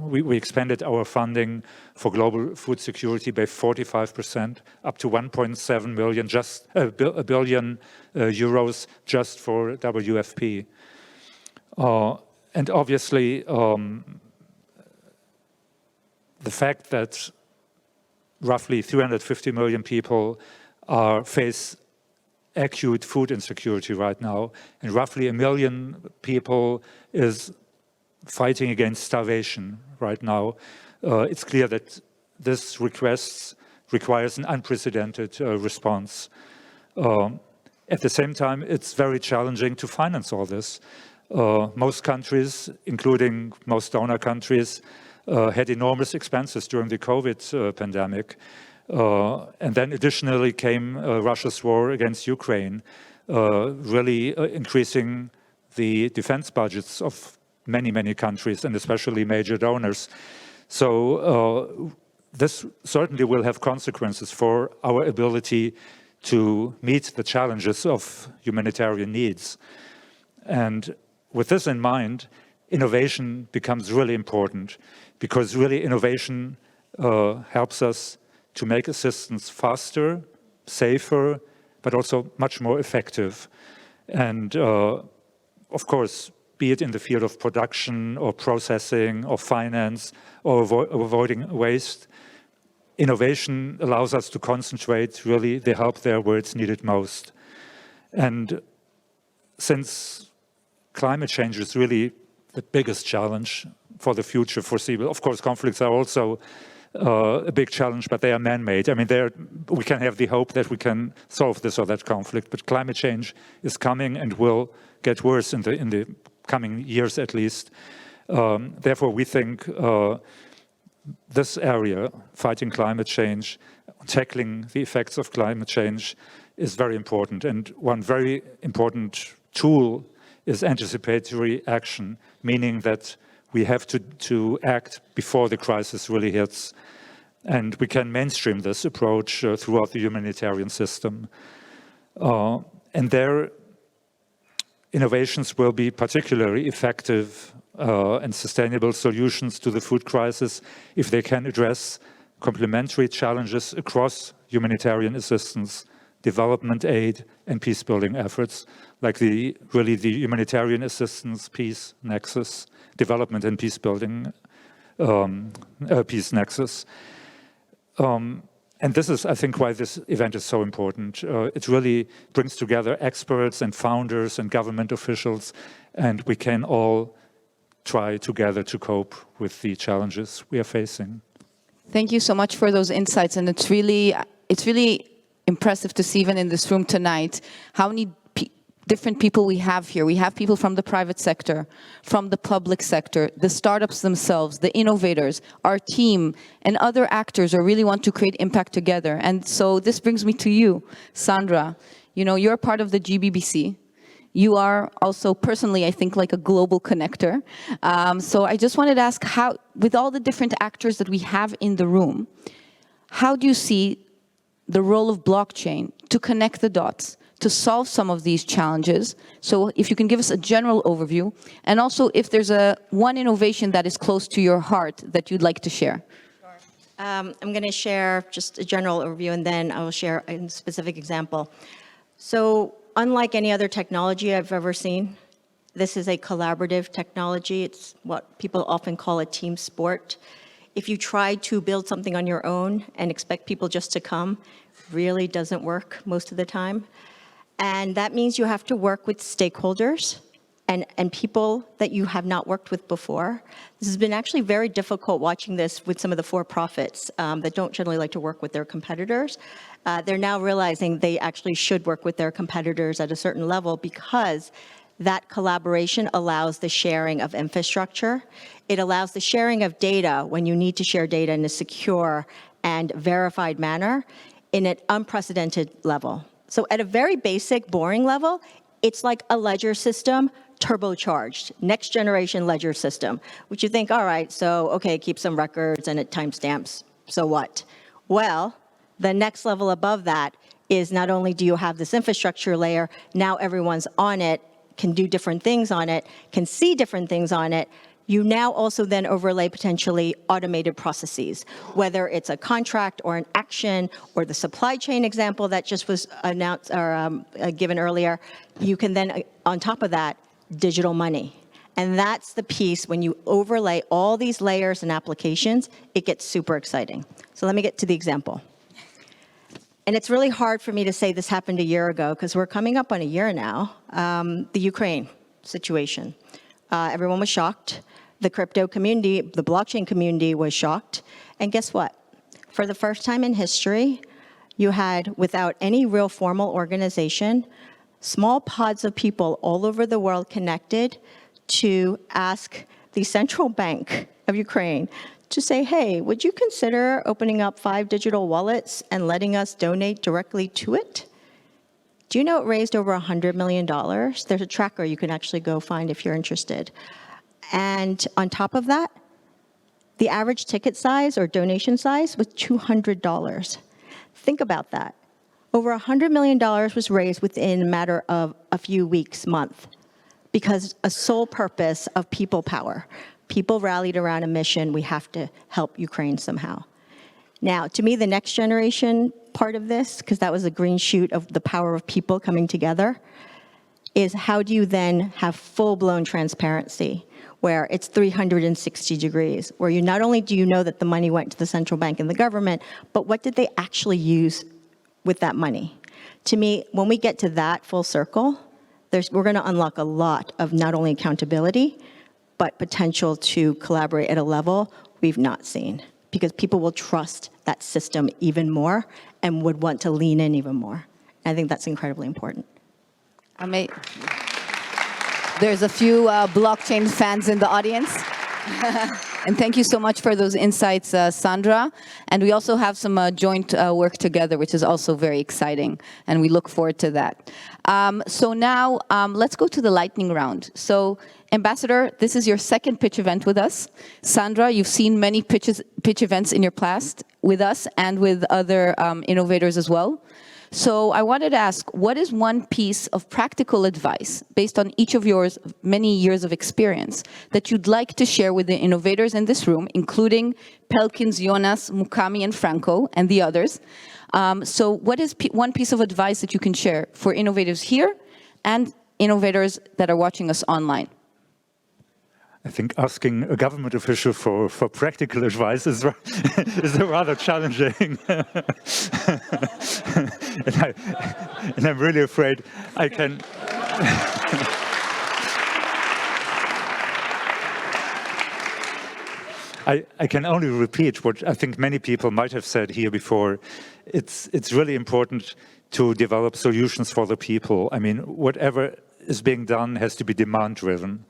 we expanded our funding for global food security by 45%, up to 1.7 million, just a billion euros just for WFP. And obviously, the fact that roughly 350 million people face acute food insecurity right now, and roughly 1 million people is fighting against starvation right now. It's clear that this requires an unprecedented response. At the same time, it's very challenging to finance all this. Most countries, including most donor countries, had enormous expenses during the COVID pandemic. And then additionally came Russia's war against Ukraine, really increasing the defense budgets of many, many countries, and especially major donors. So this certainly will have consequences for our ability to meet the challenges of humanitarian needs. And with this in mind, innovation becomes really important, because really innovation helps us to make assistance faster, safer, but also much more effective. And of course, be it in the field of production or processing or finance or avoiding waste, innovation allows us to concentrate really the help there where it's needed most. And since climate change is really the biggest challenge for the future foreseeable, of course, conflicts are also a big challenge, but they are man-made. I mean, we can have the hope that we can solve this or that conflict, but climate change is coming and will get worse in the coming years at least. Therefore, we think this area, fighting climate change, tackling the effects of climate change, is very important. And one very important tool is anticipatory action, meaning that we have to act before the crisis really hits. And we can mainstream this approach throughout the humanitarian system. And their innovations will be particularly effective and sustainable solutions to the food crisis if they can address complementary challenges across humanitarian assistance, development aid, and peace-building efforts, like the humanitarian assistance peace nexus, development and peace-building peace nexus. And this is, I think, why this event is so important. It really brings together experts and founders and government officials, and we can all try together to cope with the challenges we are facing. Thank you so much for those insights, and it's really impressive to see, even in this room tonight, how many different people we have here. We have people from the private sector, from the public sector, the startups themselves, the innovators, our team, and other actors who really want to create impact together. And so this brings me to you, Sandra. You know, you're part of the GBBC. You are also personally, I think, like a global connector. So I just wanted to ask, how, with all the different actors that we have in the room, how do you see the role of blockchain to connect the dots, to solve some of these challenges? So if you can give us a general overview, and also if there's one innovation that is close to your heart that you'd like to share. Sure. I'm going to share just a general overview, and then I will share a specific example. So unlike any other technology I've ever seen, this is a collaborative technology. It's what people often call a team sport. If you try to build something on your own and expect people just to come, really doesn't work most of the time. And that means you have to work with stakeholders and people that you have not worked with before. This has been actually very difficult watching this with some of the for-profits that don't generally like to work with their competitors. They're now realizing they actually should work with their competitors at a certain level, because that collaboration allows the sharing of infrastructure. It allows the sharing of data when you need to share data in a secure and verified manner in an unprecedented level. So at a very basic, boring level, it's like a ledger system turbocharged, next generation ledger system, which you think, all right, so, okay, keep some records and it timestamps, so what? Well, the next level above that is not only do you have this infrastructure layer, now everyone's on it, can do different things on it, can see different things on it. You now also then overlay potentially automated processes, whether it's a contract or an action or the supply chain example that just was announced or given earlier. You can then, on top of that, digital money. And that's the piece, when you overlay all these layers and applications, it gets super exciting. So let me get to the example. And it's really hard for me to say this happened a year ago, because we're coming up on a year now, the Ukraine situation. Everyone was shocked. The crypto community, the blockchain community was shocked. And guess what? For the first time in history, you had, without any real formal organization, small pods of people all over the world connected to ask the central bank of Ukraine to say, hey, would you consider opening up 5 digital wallets and letting us donate directly to it? Do you know it raised over $100 million? There's a tracker you can actually go find if you're interested. And on top of that, the average ticket size or donation size was $200. Think about that. Over $100 million was raised within a matter of a few weeks, month, because a sole purpose of people power. People rallied around a mission, we have to help Ukraine somehow. Now, to me, the next generation part of this, because that was a green shoot of the power of people coming together, is how do you then have full-blown transparency, where it's 360 degrees, where you not only do you know that the money went to the central bank and the government, but what did they actually use with that money? To me, when we get to that full circle, we're going to unlock a lot of not only accountability, but potential to collaborate at a level we've not seen. because people will trust that system even more and would want to lean in even more. I think that's incredibly important. There's a few blockchain fans in the audience. And thank you so much for those insights, Sandra. And we also have some joint work together, which is also very exciting. And we look forward to that. So now let's go to the lightning round. So Ambassador, this is your second pitch event with us. Sandra, you've seen many pitch events in your past with us and with other innovators as well. So I wanted to ask, what is one piece of practical advice based on each of yours many years of experience that you'd like to share with the innovators in this room, including Pelkins, Jonas, Mukami, and Franco, and the others? So what is one piece of advice that you can share for innovators here and innovators that are watching us online? I think asking a government official for practical advice is rather challenging. and I'm really afraid I can... I can only repeat what I think many people might have said here before. It's really important to develop solutions for the people. I mean, whatever is being done has to be demand-driven.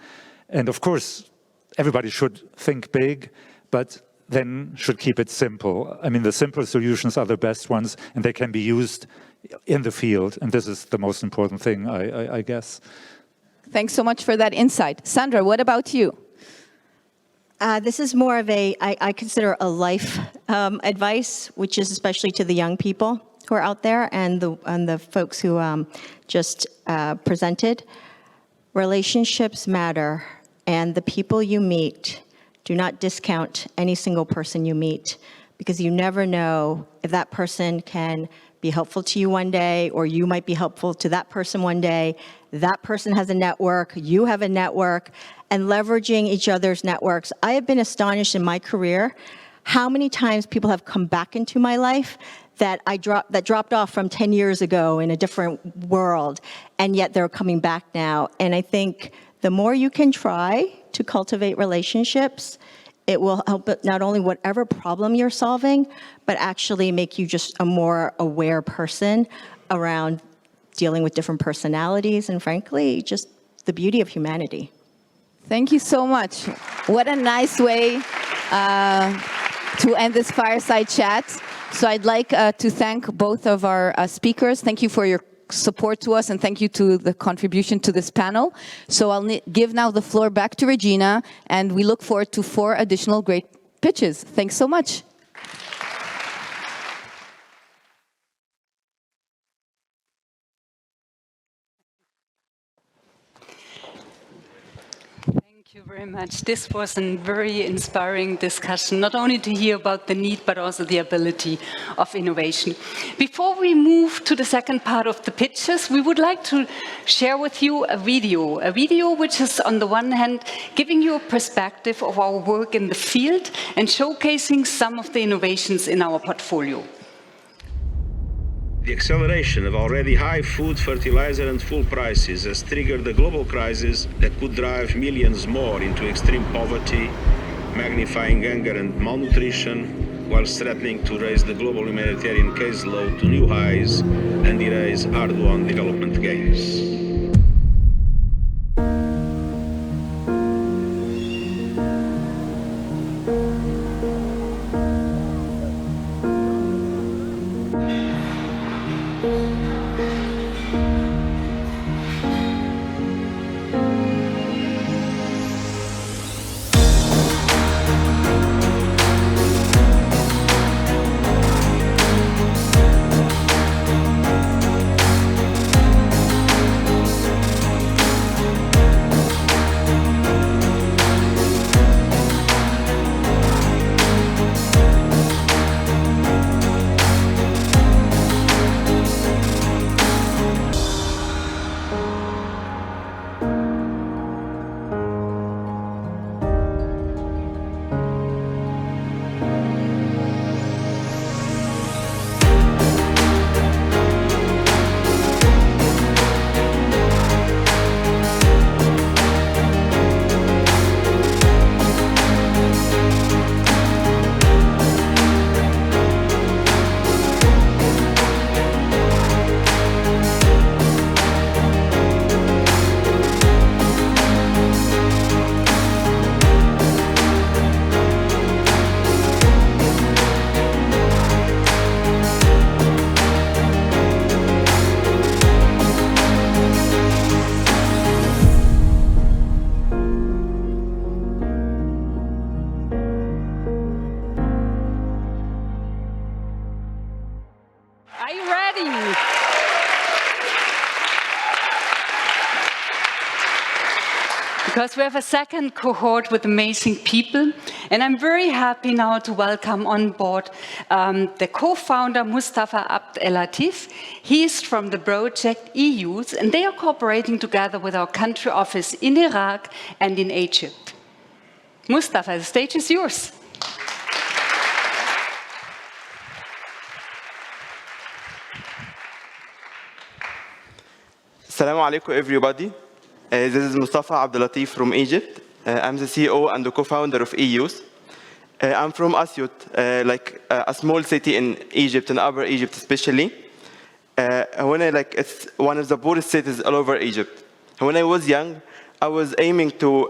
And of course, everybody should think big, but then should keep it simple. I mean, the simple solutions are the best ones, and they can be used in the field. And this is the most important thing, I guess. Thanks so much for that insight. Sandra, what about you? This is more of I consider a life advice, which is especially to the young people who are out there and the folks who just presented. Relationships matter. And the people you meet, do not discount any single person you meet, because you never know if that person can be helpful to you one day, or you might be helpful to that person one day. That person has a network, you have a network, and leveraging each other's networks. I have been astonished in my career how many times people have come back into my life that dropped off from 10 years ago in a different world, and yet they're coming back now. And I think the more you can try to cultivate relationships, it will help not only whatever problem you're solving, but actually make you just a more aware person around dealing with different personalities and, frankly, just the beauty of humanity. Thank you so much. What a nice way to end this fireside chat. So I'd like to thank both of our speakers. Thank you for your support to us, and thank you to the contribution to this panel. So I'll give now the floor back to Regina, and we look forward to 4 additional great pitches. Thanks so much. Thank you very much. This was a very inspiring discussion, not only to hear about the need, but also the ability of innovation. Before we move to the second part of the pitches, we would like to share with you a video which is, on the one hand, giving you a perspective of our work in the field and showcasing some of the innovations in our portfolio. The acceleration of already high food, fertilizer and fuel prices has triggered a global crisis that could drive millions more into extreme poverty, magnifying hunger and malnutrition, while threatening to raise the global humanitarian caseload to new highs and erase hard-won development gains. because we have a second cohort with amazing people. And I'm very happy now to welcome on board the co-founder, Mustafa Abd Ellatif. He's from the project Eyouth, and they are cooperating together with our country office in Iraq and in Egypt. Mustafa, the stage is yours. Assalamu alaikum, everybody. This is Mustafa Abd Ellatif from Egypt. I'm the CEO and the co-founder of Eyouth. I'm from Eyouth, like a small city in Egypt, in Upper Egypt especially. It's one of the poorest cities all over Egypt. When I was young, I was aiming to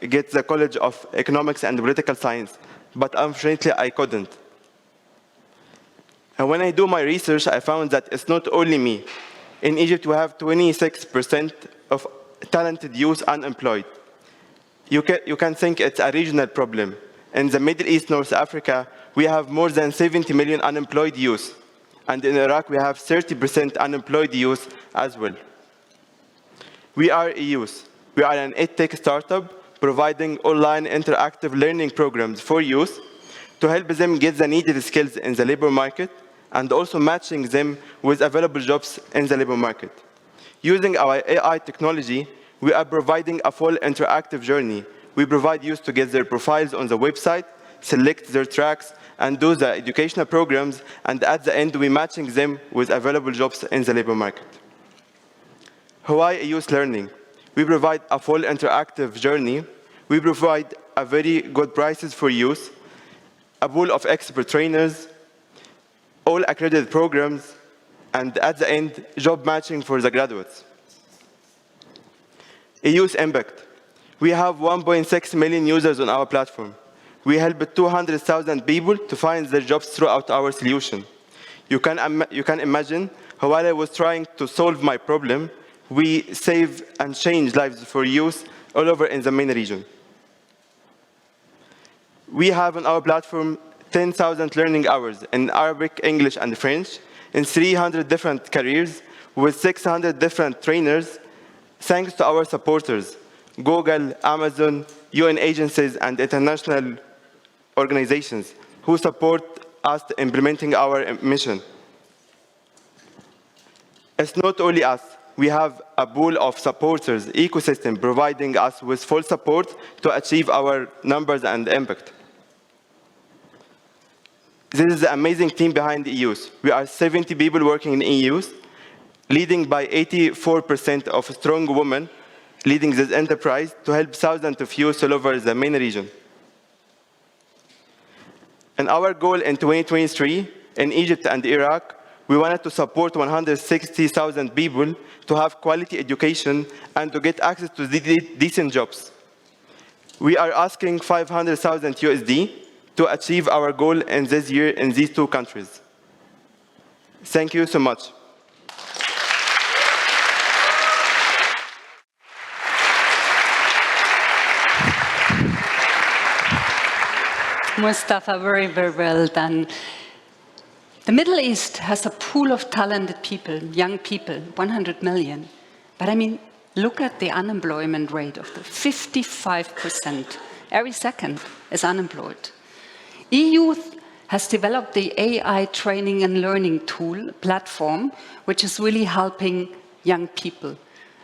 get the College of Economics and Political Science, but unfortunately I couldn't. And when I do my research, I found that it's not only me. In Egypt, we have 26% of talented youth unemployed. You can think it's a regional problem. In the Middle East, North Africa, we have more than 70 million unemployed youth. And in Iraq, we have 30% unemployed youth as well. We are Eyouth. We are an EdTech startup providing online interactive learning programs for youth to help them get the needed skills in the labor market and also matching them with available jobs in the labor market. Using our AI technology, we are providing a full interactive journey. We provide youth to get their profiles on the website, select their tracks, and do the educational programs, and at the end, we're matching them with available jobs in the labor market. Hawaii Youth Learning. We provide a full interactive journey. We provide a very good prices for youth, a pool of expert trainers, all accredited programs, and at the end, job matching for the graduates. Eyouth Impact. We have 1.6 million users on our platform. We help 200,000 people to find their jobs throughout our solution. You can imagine, while I was trying to solve my problem, we save and change lives for youth all over in the main region. We have on our platform 10,000 learning hours in Arabic, English, and French in 300 different careers with 600 different trainers, thanks to our supporters, Google, Amazon, UN agencies, and international organizations who support us implementing our mission. It's not only us. We have a pool of supporters, ecosystem, providing us with full support to achieve our numbers and impact. This is the amazing team behind Eyouth. We are 70 people working in Eyouth, leading by 84% of strong women leading this enterprise to help thousands of youth all over the main region. And our goal in 2023 in Egypt and Iraq, we wanted to support 160,000 people to have quality education and to get access to decent jobs. We are asking 500,000 USD to achieve our goal in this year in these two countries. Thank you so much. Mustafa, very, very well done. The Middle East has a pool of talented people, young people, 100 million. But I mean, look at the unemployment rate of the 55%. Every second is unemployed. Eyouth has developed the AI training and learning tool platform, which is really helping young people.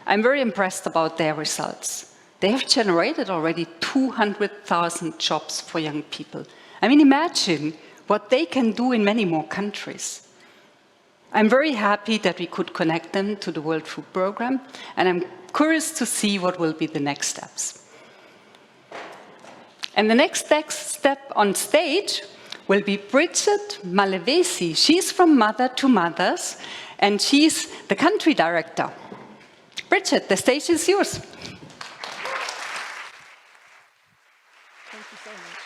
I'm very impressed about their results. They have generated already 200,000 jobs for young people. I mean, imagine what they can do in many more countries. I'm very happy that we could connect them to the World Food Programme, and I'm curious to see what will be the next steps. And the next step on stage will be Bridget Malewezi. She's from Mother to Mothers, and she's the country director. Bridget, the stage is yours. Thank you so much.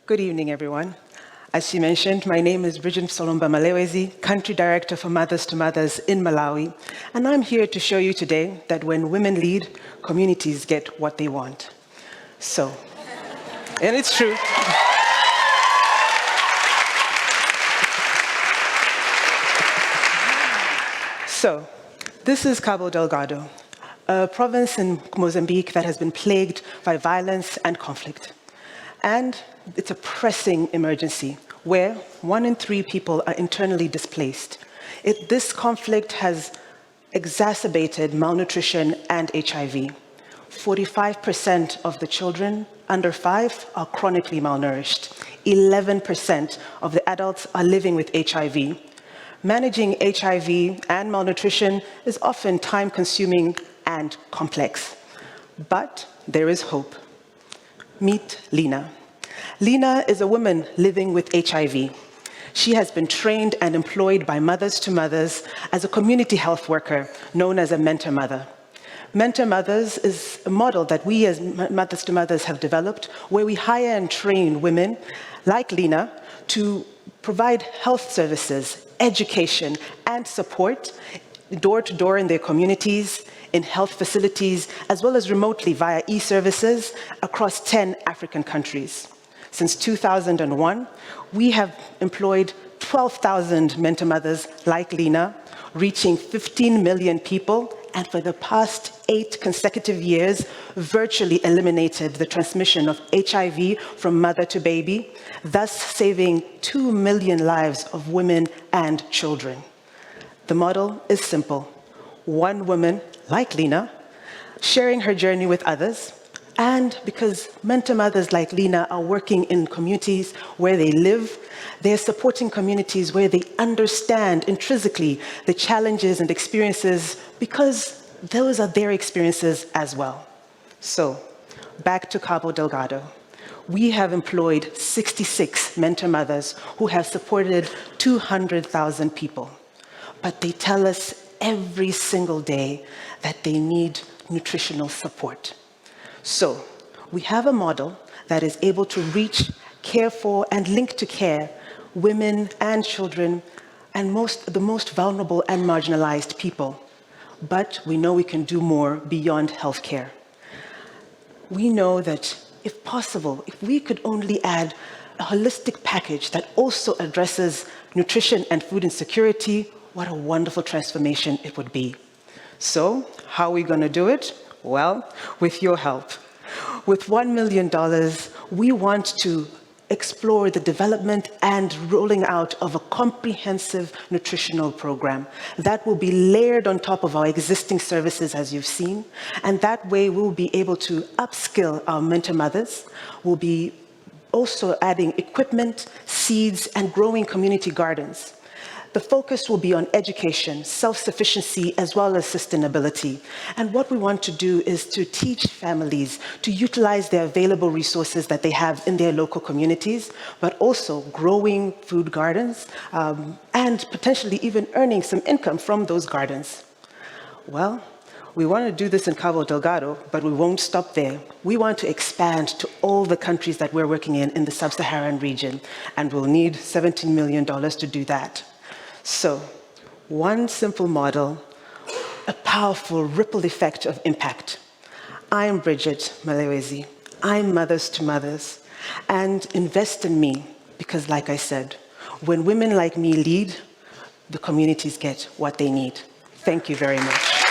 Good evening, everyone. As she mentioned, my name is Bridget Malewezi, Country Director for Mothers to Mothers in Malawi, and I'm here to show you today that when women lead, communities get what they want. So, and it's true. So, this is Cabo Delgado, a province in Mozambique that has been plagued by violence and conflict. And it's a pressing emergency where 1 in 3 people are internally displaced. This conflict has exacerbated malnutrition and HIV. 45% of the children under 5 are chronically malnourished. 11% of the adults are living with HIV. Managing HIV and malnutrition is often time-consuming and complex. But there is hope. Meet Lena. Lena is a woman living with HIV. She has been trained and employed by Mothers to Mothers as a community health worker known as a mentor mother. Mentor Mothers is a model that we as Mothers to Mothers have developed where we hire and train women like Lena to provide health services, education, and support door to door in their communities, in health facilities, as well as remotely via e-services across 10 African countries. Since 2001, we have employed 12,000 mentor mothers like Lena, reaching 15 million people, and for the past 8 consecutive years, virtually eliminated the transmission of HIV from mother to baby, thus saving 2 million lives of women and children. The model is simple. One woman, like Lena, sharing her journey with others, and because mentor mothers like Lena are working in communities where they live, they're supporting communities where they understand intrinsically the challenges and experiences because those are their experiences as well. So, back to Cabo Delgado. We have employed 66 mentor mothers who have supported 200,000 people. But they tell us every single day that they need nutritional support. So, we have a model that is able to reach, care for, and link to care women and children and the most vulnerable and marginalized people. But we know we can do more beyond healthcare. We know that, if possible, if we could only add a holistic package that also addresses nutrition and food insecurity, what a wonderful transformation it would be. So, how are we going to do it? Well, with your help. With $1 million, we want to explore the development and rolling out of a comprehensive nutritional program that will be layered on top of our existing services, as you've seen. And that way, we'll be able to upskill our mentor mothers. We'll be also adding equipment, seeds, and growing community gardens. The focus will be on education, self-sufficiency, as well as sustainability. And what we want to do is to teach families to utilize their available resources that they have in their local communities, but also growing food gardens and potentially even earning some income from those gardens. Well, we want to do this in Cabo Delgado, but we won't stop there. We want to expand to all the countries that we're working in the sub-Saharan region, and we'll need $17 million to do that. So, one simple model, a powerful ripple effect of impact. I'm Bridget Malewezi. I'm Mothers to Mothers. And invest in me, because like I said, when women like me lead, the communities get what they need. Thank you very much.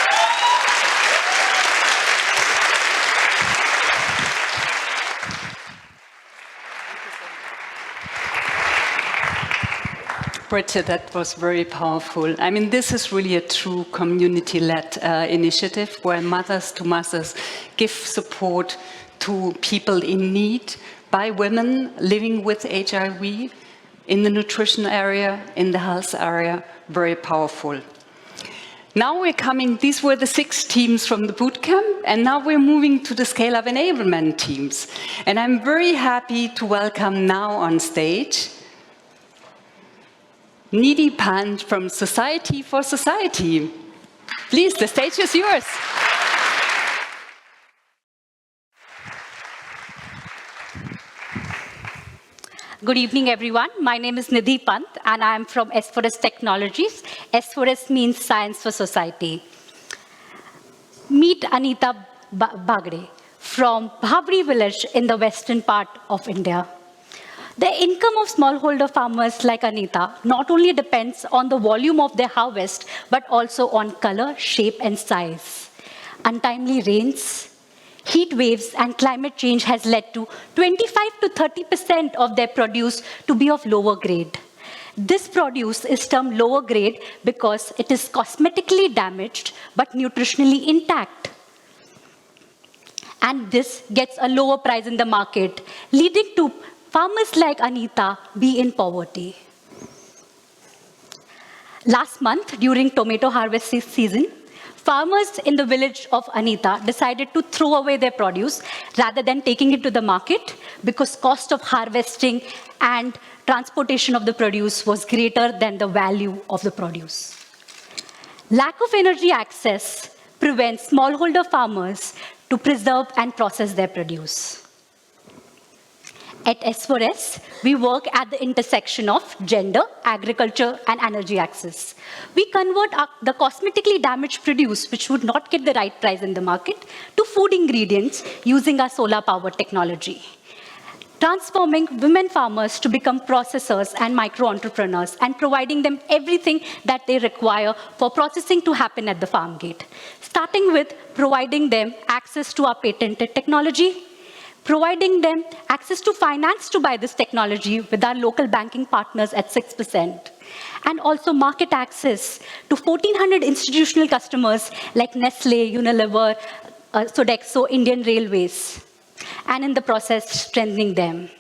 Bridget, that was very powerful. I mean, this is really a true community-led initiative where Mothers to Mothers give support to people in need by women living with HIV in the nutrition area, in the health area. Very powerful. Now we're coming, these were the 6 teams from the bootcamp, and now we're moving to the scale-up enablement teams. And I'm very happy to welcome now on stage Nidhi Pant from Society for Society. Please, the stage is yours. Good evening, everyone. My name is Nidhi Pant, and I'm from S4S Technologies. S4S means Science for Society. Meet Anita Bagre from Bhabri village in the western part of India. The income of smallholder farmers like Anita not only depends on the volume of their harvest, but also on color, shape, and size. Untimely rains, heat waves, and climate change has led to 25 to 30% of their produce to be of lower grade. This produce is termed lower grade because it is cosmetically damaged but nutritionally intact. And this gets a lower price in the market, leading to farmers like Anita be in poverty. Last month, during tomato harvest season, farmers in the village of Anita decided to throw away their produce rather than taking it to the market because cost of harvesting and transportation of the produce was greater than the value of the produce. Lack of energy access prevents smallholder farmers to preserve and process their produce. At S4S, we work at the intersection of gender, agriculture, and energy access. We convert the cosmetically damaged produce, which would not get the right price in the market, to food ingredients using our solar power technology, transforming women farmers to become processors and micro-entrepreneurs and providing them everything that they require for processing to happen at the farm gate, starting with providing them access to our patented technology, providing them access to finance to buy this technology with our local banking partners at 6%, and also market access to 1,400 institutional customers like Nestle, Unilever, Sodexo, Indian Railways, and in the process, strengthening them.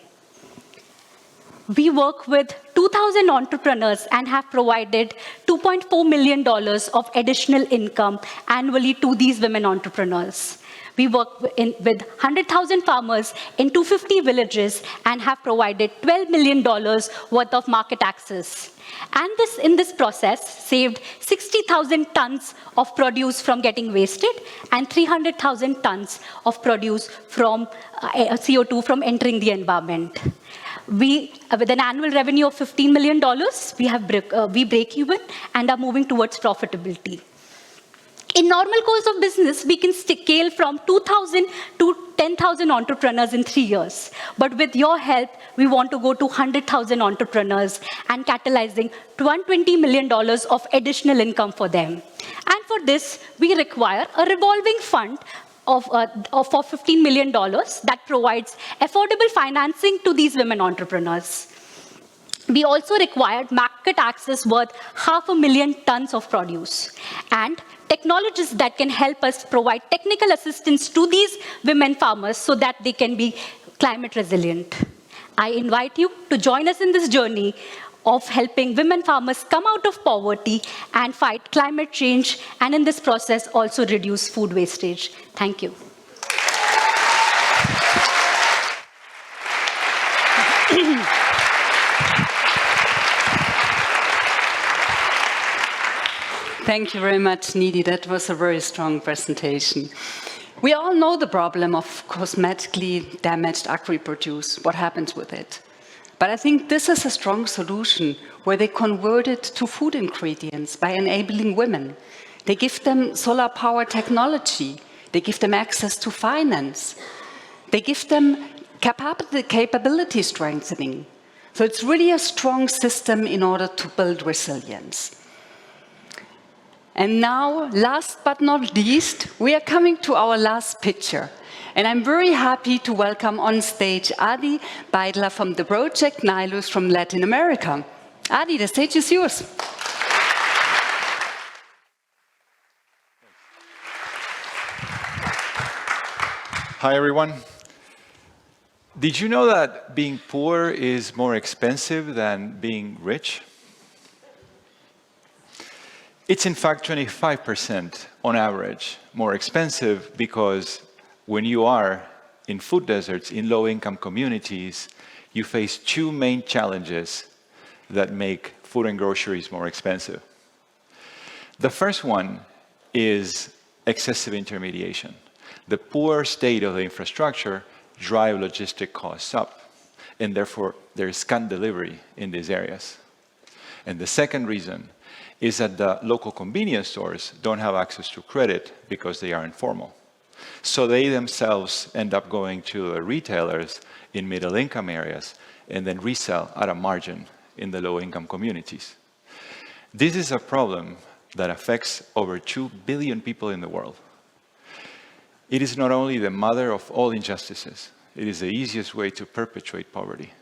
We work with 2,000 entrepreneurs and have provided $2.4 million of additional income annually to these women entrepreneurs. We work with 100,000 farmers in 250 villages and have provided $12 million worth of market access. And in this process, saved 60,000 tons of produce from getting wasted and 300,000 tons of produce from CO2 from entering the environment. With an annual revenue of $15 million, we break even and are moving towards profitability. In normal course of business, we can scale from 2,000 to 10,000 entrepreneurs in 3 years. But with your help, we want to go to 100,000 entrepreneurs and catalyzing $120 million of additional income for them. And for this, we require a revolving fund for $15 million that provides affordable financing to these women entrepreneurs. We also required market access worth 500,000 tons of produce and technologies that can help us provide technical assistance to these women farmers so that they can be climate resilient. I invite you to join us in this journey of helping women farmers come out of poverty and fight climate change, and in this process also reduce food wastage. Thank you. Thank you very much, Nidhi. That was a very strong presentation. We all know the problem of cosmetically damaged agri-produce, what happens with it. But I think this is a strong solution where they convert it to food ingredients by enabling women. They give them solar power technology. They give them access to finance. They give them capability strengthening. So it's really a strong system in order to build resilience. And now, last but not least, we are coming to our last picture. And I'm very happy to welcome on stage Ady Beitler from the project Nilus from Latin America. Ady, the stage is yours. Hi, everyone. Did you know that being poor is more expensive than being rich? It's in fact 25% on average more expensive because when you are in food deserts, in low-income communities, you face two main challenges that make food and groceries more expensive. The first one is excessive intermediation. The poor state of the infrastructure drive logistic costs up, and therefore there is scant delivery in these areas. And the second reason is that the local convenience stores don't have access to credit because they are informal. So they themselves end up going to the retailers in middle-income areas and then resell at a margin in the low-income communities. This is a problem that affects over 2 billion people in the world. It is not only the mother of all injustices, it is the easiest way to perpetuate poverty.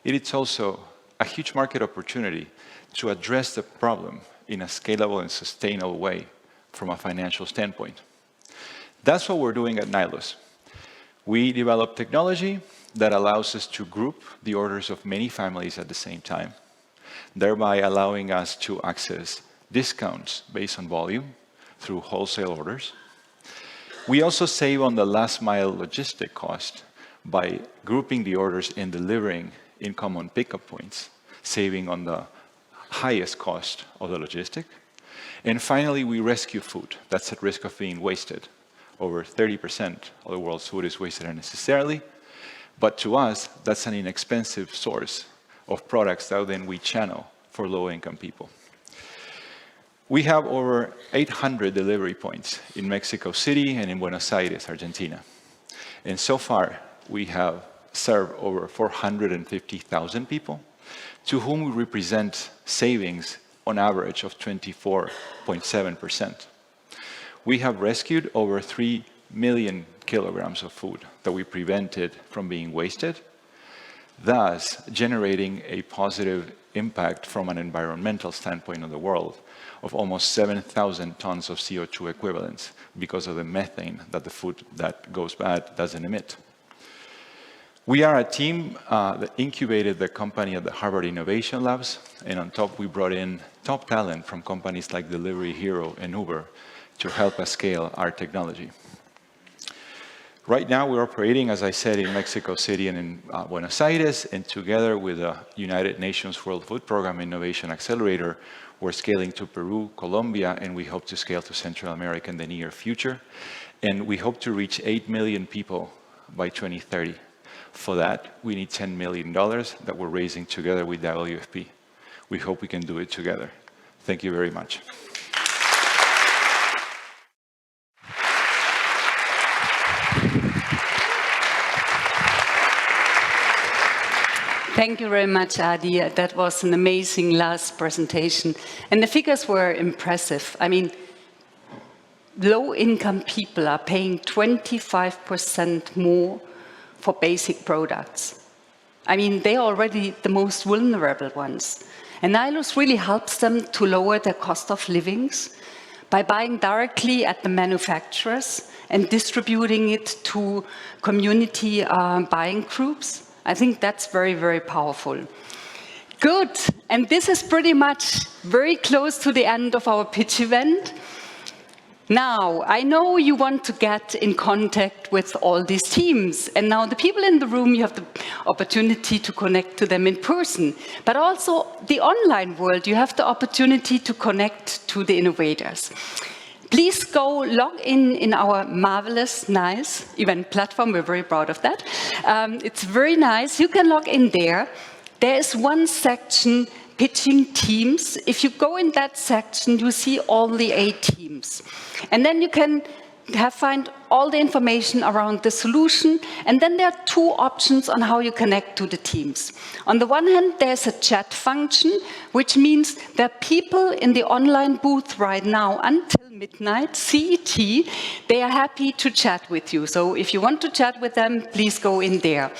It is also a huge market opportunity to address the problem in a scalable and sustainable way from a financial standpoint. That's what we're doing at Nilus. We develop technology that allows us to group the orders of many families at the same time, thereby allowing us to access discounts based on volume through wholesale orders. We also save on the last mile logistic cost by grouping the orders and delivering in common pickup points, saving on the highest cost of the logistic. And finally, we rescue food that's at risk of being wasted. Over 30% of the world's food is wasted unnecessarily, but to us, that's an inexpensive source of products that then we channel for low-income people. We have over 800 delivery points in Mexico City and in Buenos Aires, Argentina. And so far, we have served over 450,000 people, to whom we represent savings on average of 24.7%. We have rescued over 3 million kilograms of food that we prevented from being wasted, thus generating a positive impact from an environmental standpoint on the world of almost 7,000 tons of CO2 equivalents because of the methane that the food that goes bad doesn't emit. We are a team that incubated the company at the Harvard Innovation Labs, and on top we brought in top talent from companies like Delivery Hero and Uber to help us scale our technology. Right now we're operating, as I said, in Mexico City and in Buenos Aires, and together with the United Nations World Food Program Innovation Accelerator, we're scaling to Peru, Colombia, and we hope to scale to Central America in the near future. And we hope to reach 8 million people by 2030. For that, we need $10 million that we're raising together with WFP. We hope we can do it together. Thank you very much. Thank you very much, Ady. That was an amazing last presentation. And the figures were impressive. I mean, low-income people are paying 25% more for basic products. I mean, they are already the most vulnerable ones. And Nilus really helps them to lower their cost of livings by buying directly at the manufacturers and distributing it to community buying groups. I think that's very, very powerful. Good, and this is pretty much very close to the end of our pitch event. Now, I know you want to get in contact with all these teams, and now the people in the room, you have the opportunity to connect to them in person, but also the online world, you have the opportunity to connect to the innovators. Please go log in our marvelous, nice event platform. We're very proud of that. It's very nice. You can log in there. There is one section, pitching teams. If you go in that section, you see all the 8 teams. And then you can find all the information around the solution. And then there are 2 options on how you connect to the teams. On the one hand, there's a chat function, which means there are people in the online booth right now until midnight, CET. They are happy to chat with you. So if you want to chat with them, please go in there.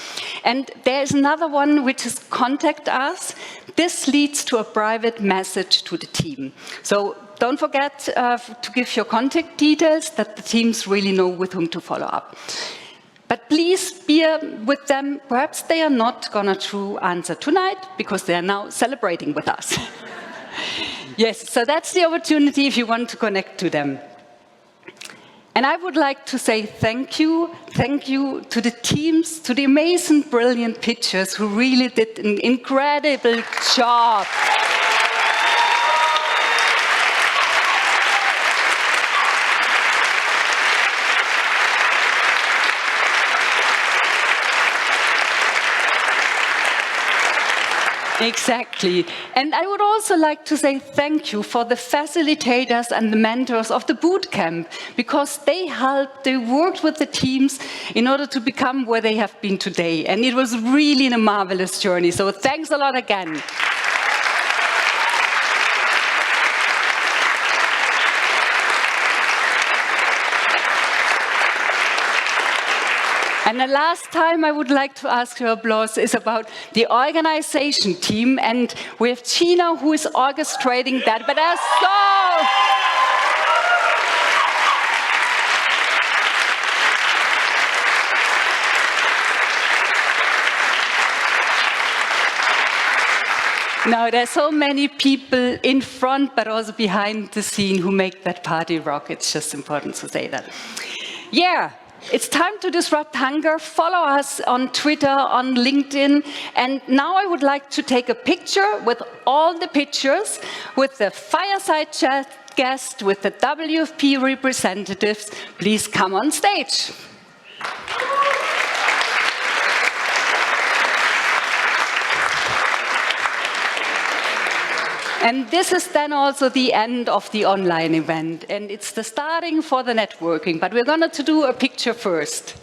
And there's another one, which is contact us. This leads to a private message to the team. So don't forget to give your contact details that the teams really know with whom to follow up. But please be with them. Perhaps they are not going to answer tonight because they are now celebrating with us. Yes, so that's the opportunity if you want to connect to them. And I would like to say thank you to the teams, to the amazing, brilliant pitchers who really did an incredible job. Exactly. And I would also like to say thank you for the facilitators and the mentors of the Bootcamp, because they helped, they worked with the teams in order to become where they have been today. And it was really a marvelous journey. So thanks a lot again. And the last time I would like to ask your applause is about the organization team, and we have Gina who is orchestrating that, but there's Now, there's so many people in front, but also behind the scene who make that party rock. It's just important to say that. Yeah. It's time to disrupt hunger. Follow us on Twitter, on LinkedIn. And now I would like to take a picture with all the pictures, with the Fireside Chat guest, with the WFP representatives. Please come on stage. And this is then also the end of the online event. And it's the starting for the networking. But we're going to do a picture first.